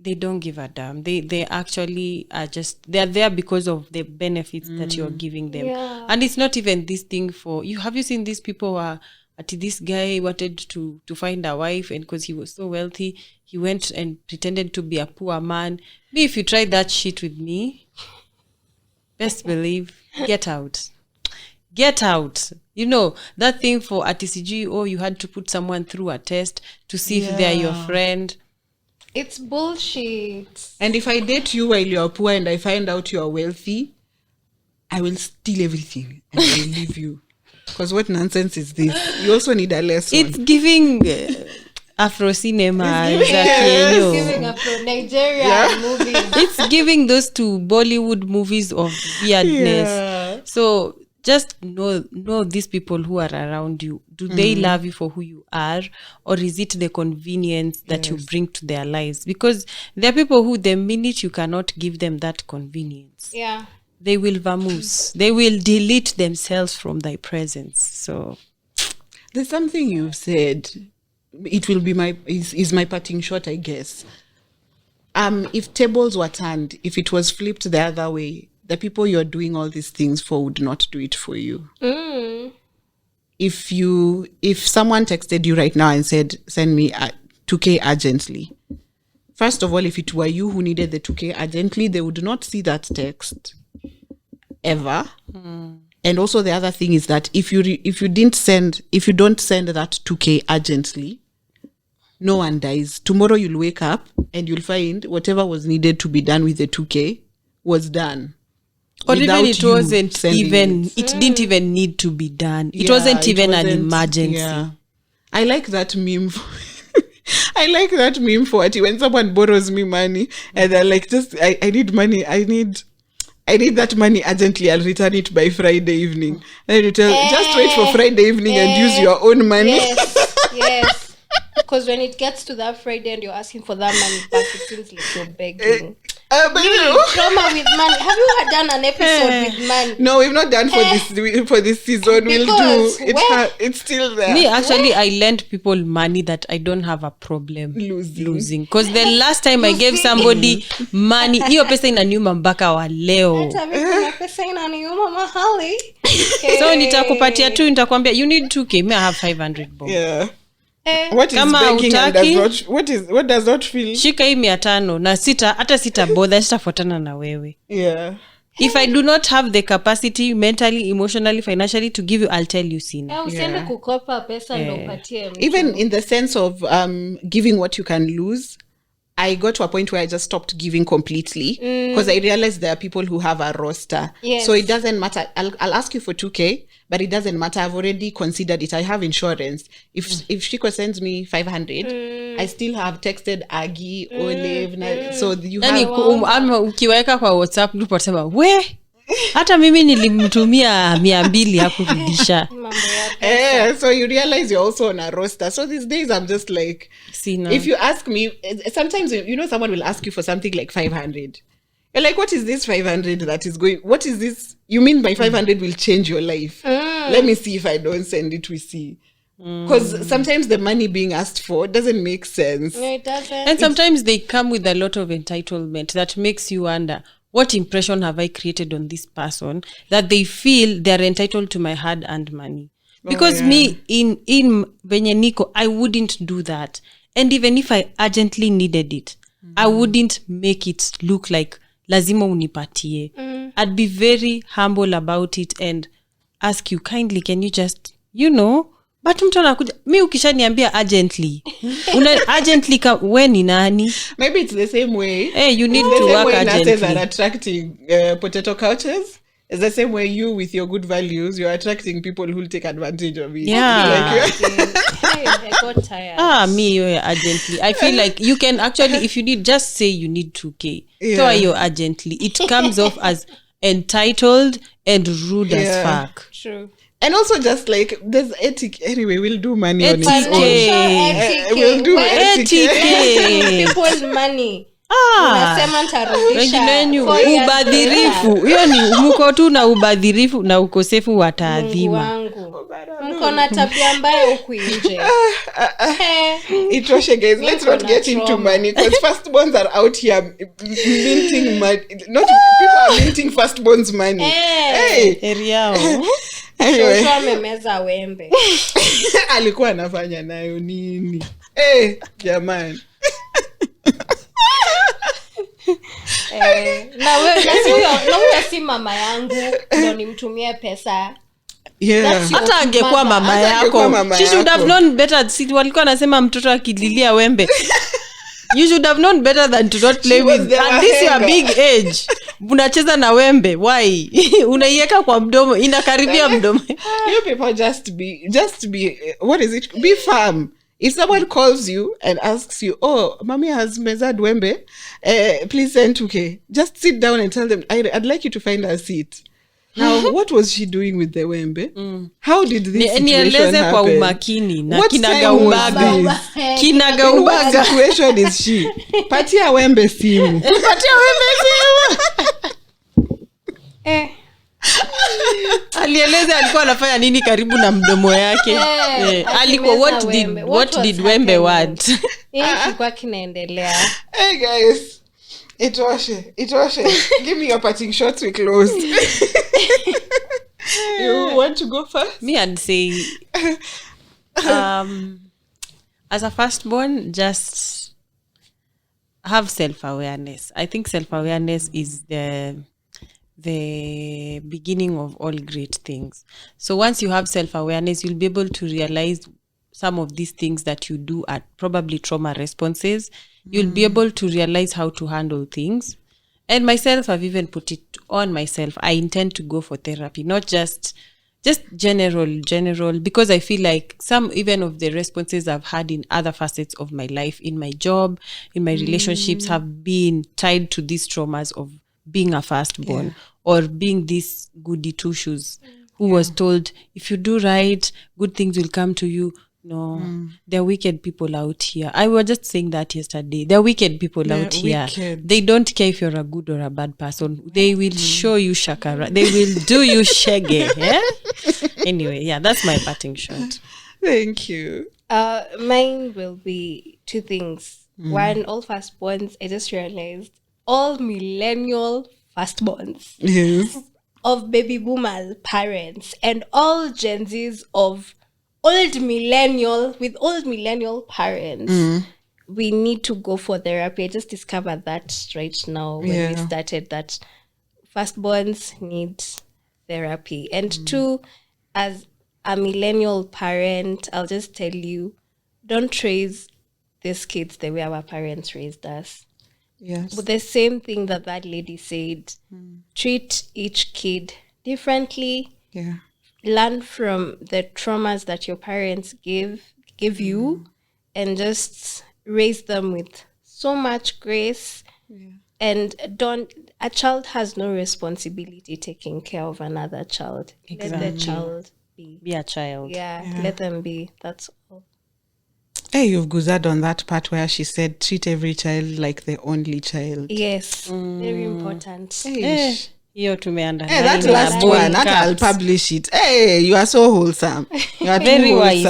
they don't give a damn. They actually are they're there because of the benefits that you're giving them. Yeah. And it's not even this thing for you. Have you seen these people who are this guy wanted to find a wife, and because he was so wealthy, he went and pretended to be a poor man. Me, if you try that shit with me, best believe, get out. Get out. You know, that thing for TCG, you had to put someone through a test to see if they're your friend. It's bullshit. And if I date you while you're poor and I find out you're wealthy, I will steal everything and I will leave you. Because what nonsense is this? You also need a lesson. It's giving Afro cinema. It's giving Afro Nigerian movies. It's giving those two Bollywood movies of weirdness. Yeah. So just know these people who are around you. Do they love you for who you are, or is it the convenience that you bring to their lives? Because there are people who, the minute you cannot give them that convenience, they will vamoose. They will delete themselves from thy presence. So there's something you've said. It will be is my parting shot, I guess. If tables were turned, if it was flipped the other way, the people you're doing all these things for would not do it for you. If someone texted you right now and said, send me 2K urgently, first of all, if it were you who needed the 2K urgently, they would not see that text ever. And also the other thing is that if you don't send that 2K urgently, no one dies. Tomorrow you'll wake up and you'll find whatever was needed to be done with the 2K was done. Or even it didn't even need to be done. It wasn't even an emergency. Yeah. I like that meme. I like that meme for it. When someone borrows me money and they're like, I need money. I need that money urgently. I'll return it by Friday evening. And you tell, just wait for Friday evening and use your own money. Yes. Because when it gets to that Friday and you're asking for that money back, it seems like you're begging. Trauma with money. Have you done an episode with money? No, we've not done for this season. We'll do. It's still there. Me, actually, I lend people money that I don't have a problem losing. Because the last time I gave somebody money, hiyo pesa inaniuma mpaka wa leo. Pesa inaniuma mahali. So nitakupatia tu, nitakwambia you need 2K. Me, I have 500 bob. Yeah. What is banking and what does not feel? Shika hii 500 na hata sitabother, sitafuatana na wewe. Yeah. If I do not have the capacity mentally, emotionally, financially to give you, I'll tell you soon. Usiende kukopa pesa ndo upatie mtu. Even in the sense of giving what you can lose, I got to a point where I just stopped giving completely because I realized there are people who have a roster. Yes. So it doesn't matter. I'll ask you for 2K, but it doesn't matter. I've already considered it. I have insurance. If Shiko sends me 500, I still have texted Agie, Olive. So you have... ukiweka kwa WhatsApp group watasema, we, hata mimi nilimtumia 200 hakurudisha. So you realize you're also on a roster. So these days I'm just like, if you ask me, sometimes someone will ask you for something like 500. You're like, what is this 500 that is going? What is this? You mean my 500 will change your life? Let me see if I don't send it. We see. Because sometimes the money being asked for doesn't make sense. No, it doesn't. And sometimes they come with a lot of entitlement that makes you wonder, what impression have I created on this person that they feel they're entitled to my hard-earned money? Because me, in venye niko, I wouldn't do that. And even if I urgently needed it, I wouldn't make it look like lazima unipatie. I'd be very humble about it and ask you kindly, can you just, but mtu anakuja, mi ukishaniambia urgently. Urgently when ni nani? Maybe it's the same way. Hey, you need to work urgently. Nurses are attracting potato couches. It's the same way you, with your good values, you're attracting people who'll take advantage of it. Yeah. I got tired. Me urgently. I feel like you can actually, if you need, just say you need 2K. So you urgently. It comes off as entitled and rude as fuck. True. And also just like there's etiquette. Anyway, we'll do money on Financial it. We'll do etiquette. People's money. Unasema wengine nitarudisha ubadhirifu. Hiyo ni mko tu na ubadhirifu na ukosefu wa taadhima. Mko na tabia mbaya huku nje. Itoshe guys, let's not get into money because firstborns are out here minting money. Not people are minting firstborns money. Hey. Eriao. Anyway. Shosho amemeza wembe. Alikuwa anafanya nayo nini? Eh, jamani. Na wewe si mama yangu ndio nimtumie pesa. Yeah. Hata angekuwa mama yako. She should have known better. Si walikuwa nasema mtoto akililia wembe. You should have known better than to not play with. At this your big age. Unacheza na wembe. Why? Unaiweka kwa mdomo, inakaribia mdomo. You people just be what is it? Be firm. If someone calls you and asks you, "Oh, mommy has mezad wembe, please send 2K." Just sit down and tell them, "I'd like you to find a seat." Now, what was she doing with the wembe? How did this situation happen? Kwa umakini na What kinagaubaga. Kinagaubaga. What situation is she? Patia wembe simu. Patia wembe simu. Alieleza alikuwa anafanya nini karibu na mdomo yake. Alikuwa what did wembe want? Kilikuwa kinaendelea. Hey guys. Itoshe. Give me your parting shots, we close. You want to go first? Me, I'd say as a firstborn, just have self-awareness. I think self-awareness is the beginning of all great things. So once you have self-awareness, you'll be able to realize some of these things that you do are probably trauma responses. You'll be able to realize how to handle things. And myself, I've even put it on myself. I intend to go for therapy, not just general, because I feel like some even of the responses I've had in other facets of my life, in my job, in my relationships, have been tied to these traumas of being a firstborn or being this goody two shoes who was told, if you do right, good things will come to you. No, there are wicked people out here. I was just saying that yesterday. There are wicked people out here. They don't care if you're a good or a bad person. They will show you shakara. They will do you shege. Yeah? Anyway, that's my parting shot. Thank you. Mine will be 2 things. One, all firstborns. I just realized all millennial firstborns. Yes. Of baby boomers' parents and all Gen Zs of old millennial parents. We need to go for therapy. I just discovered that right now when we started that firstborns need therapy. And 2, as a millennial parent, I'll just tell you, don't raise these kids the way our parents raised us. Yes. But the same thing that lady said, treat each kid differently. Yeah. Learn from the traumas that your parents give you, and just raise them with so much grace. And a child has no responsibility taking care of another child. Exactly. Let the child be a child. Let them be. That's all. Hey, you've guzad on that part where she said treat every child like the only child. Yes. Very important. Hiyo tumeanda. That last one, I'll publish it. Hey, you are so wholesome. You are very wise.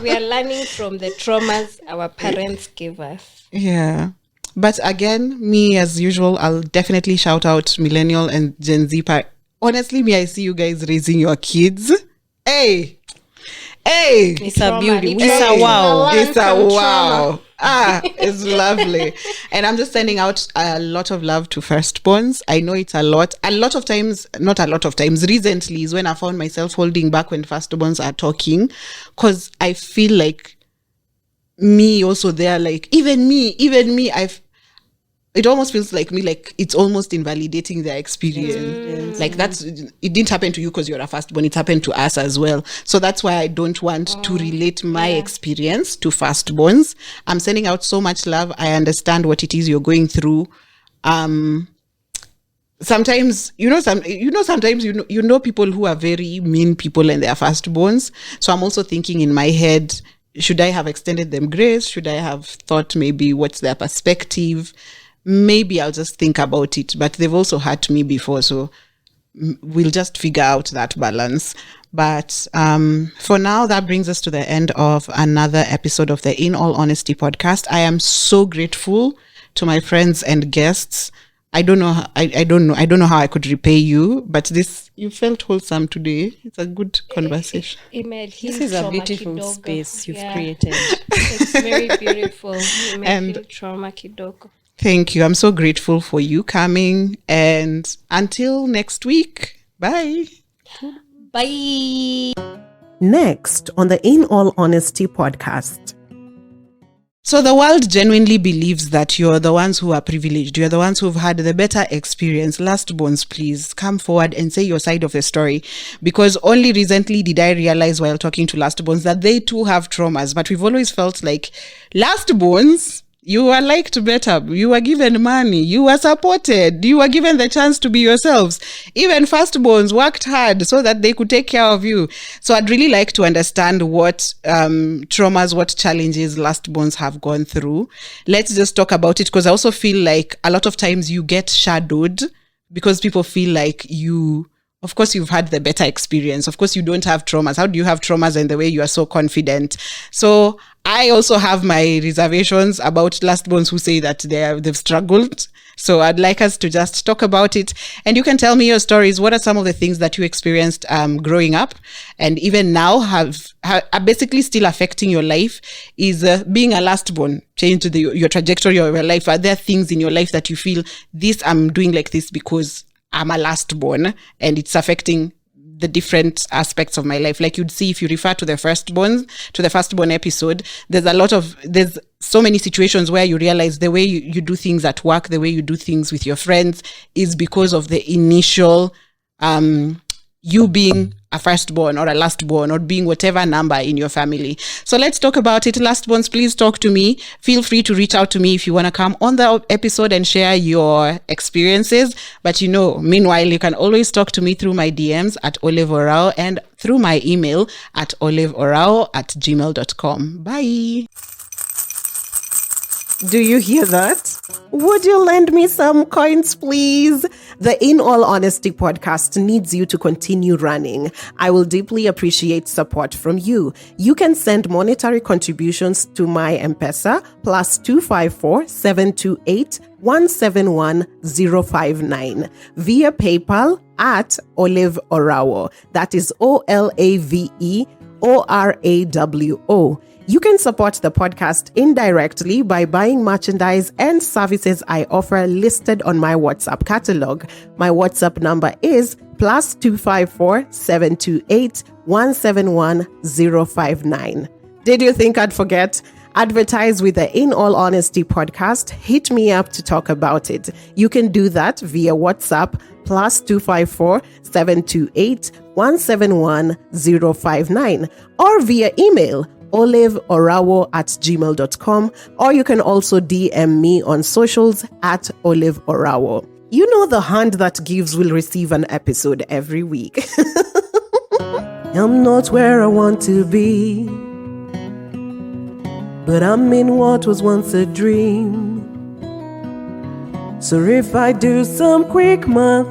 We are learning from the traumas our parents gave us. Yeah. But again, me as usual, I'll definitely shout out millennial and Gen Z part. Honestly, I see you guys raising your kids. Hey, it's a beauty. It's a wow. It's a wow. It's lovely. And I'm just sending out a lot of love to firstborns. I know it's a lot of times, not a lot of times, recently is when I found myself holding back when firstborns are talking, because I feel like me also there, like even me, it almost feels like me, like it's almost invalidating their experience. Like it didn't happen to you because you're a firstborn, it happened to us as well. So that's why I don't want to relate my experience to firstborns. I'm sending out so much love. I understand what it is you're going through. sometimes sometimes people who are very mean people and they are firstborns. So I'm also thinking in my head, should I have extended them grace? Should I have thought maybe what's their perspective? Maybe I'll just think about it. But they've also hurt me before, so we'll just figure out that balance. But for now, that brings us to the end of another episode of the In All Honesty podcast. I am so grateful to my friends and guests. I don't know how I could repay you, but you felt wholesome today. It's a good conversation. This is a beautiful space you've created. It's very beautiful. And trauma kidogo. Thank you. I'm so grateful for you coming. And until next week, bye. Bye. Next on the In All Honesty podcast. So the world genuinely believes that you're the ones who are privileged. You're the ones who've had the better experience. Lastborns, please come forward and say your side of the story. Because only recently did I realize while talking to lastborns that they too have traumas. But we've always felt like lastborns, you were liked better. You were given money. You were supported. You were given the chance to be yourselves. Even firstborns worked hard so that they could take care of you. So I'd really like to understand what traumas, what challenges lastborns have gone through. Let's just talk about it, because I also feel like a lot of times you get shadowed because people feel like of course, you've had the better experience. Of course, you don't have traumas. How do you have traumas in the way you are so confident? So I also have my reservations about lastborns who say that they've struggled. So I'd like us to just talk about it. And you can tell me your stories. What are some of the things that you experienced growing up and even now are basically still affecting your life? Is being a lastborn changed your trajectory of your life? Are there things in your life that you feel I'm doing like this because I'm a lastborn and it's affecting the different aspects of my life? Like you'd see if you refer to the firstborn episode, there's so many situations where you realize the way you do things at work, the way you do things with your friends is because of the initial you being a firstborn or a lastborn or being whatever number in your family. So let's talk about it. Lastborns, please talk to me. Feel free to reach out to me if you want to come on the episode and share your experiences. But meanwhile, you can always talk to me through my DMs at OLAVEORAWO and through my email at olaveorawo@gmail.com. Bye. Do you hear that? Would you lend me some coins, please? The In All Honesty podcast needs you to continue running. I will deeply appreciate support from you. You can send monetary contributions to my Mpesa +254 728 171 059 via PayPal at OLAVEORAWO. That is OLAVEORAWO. You can support the podcast indirectly by buying merchandise and services I offer listed on my WhatsApp catalog. My WhatsApp number is +254 728 171 059. Did you think I'd forget? Advertise with the In All Honesty podcast. Hit me up to talk about it. You can do that via WhatsApp +254 728 171 059 or via email olaveorawo@gmail.com, or you can also DM me on socials at olaveorawo. You know, the hand that gives will receive an episode every week. I'm not where I want to be, but I'm in what was once a dream. So if I do some quick math,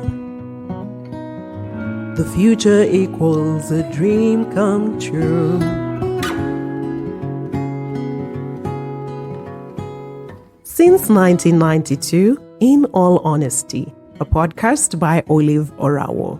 the future equals a dream come true. Since 1992, In All Honesty, a podcast by OLAVEORAWO.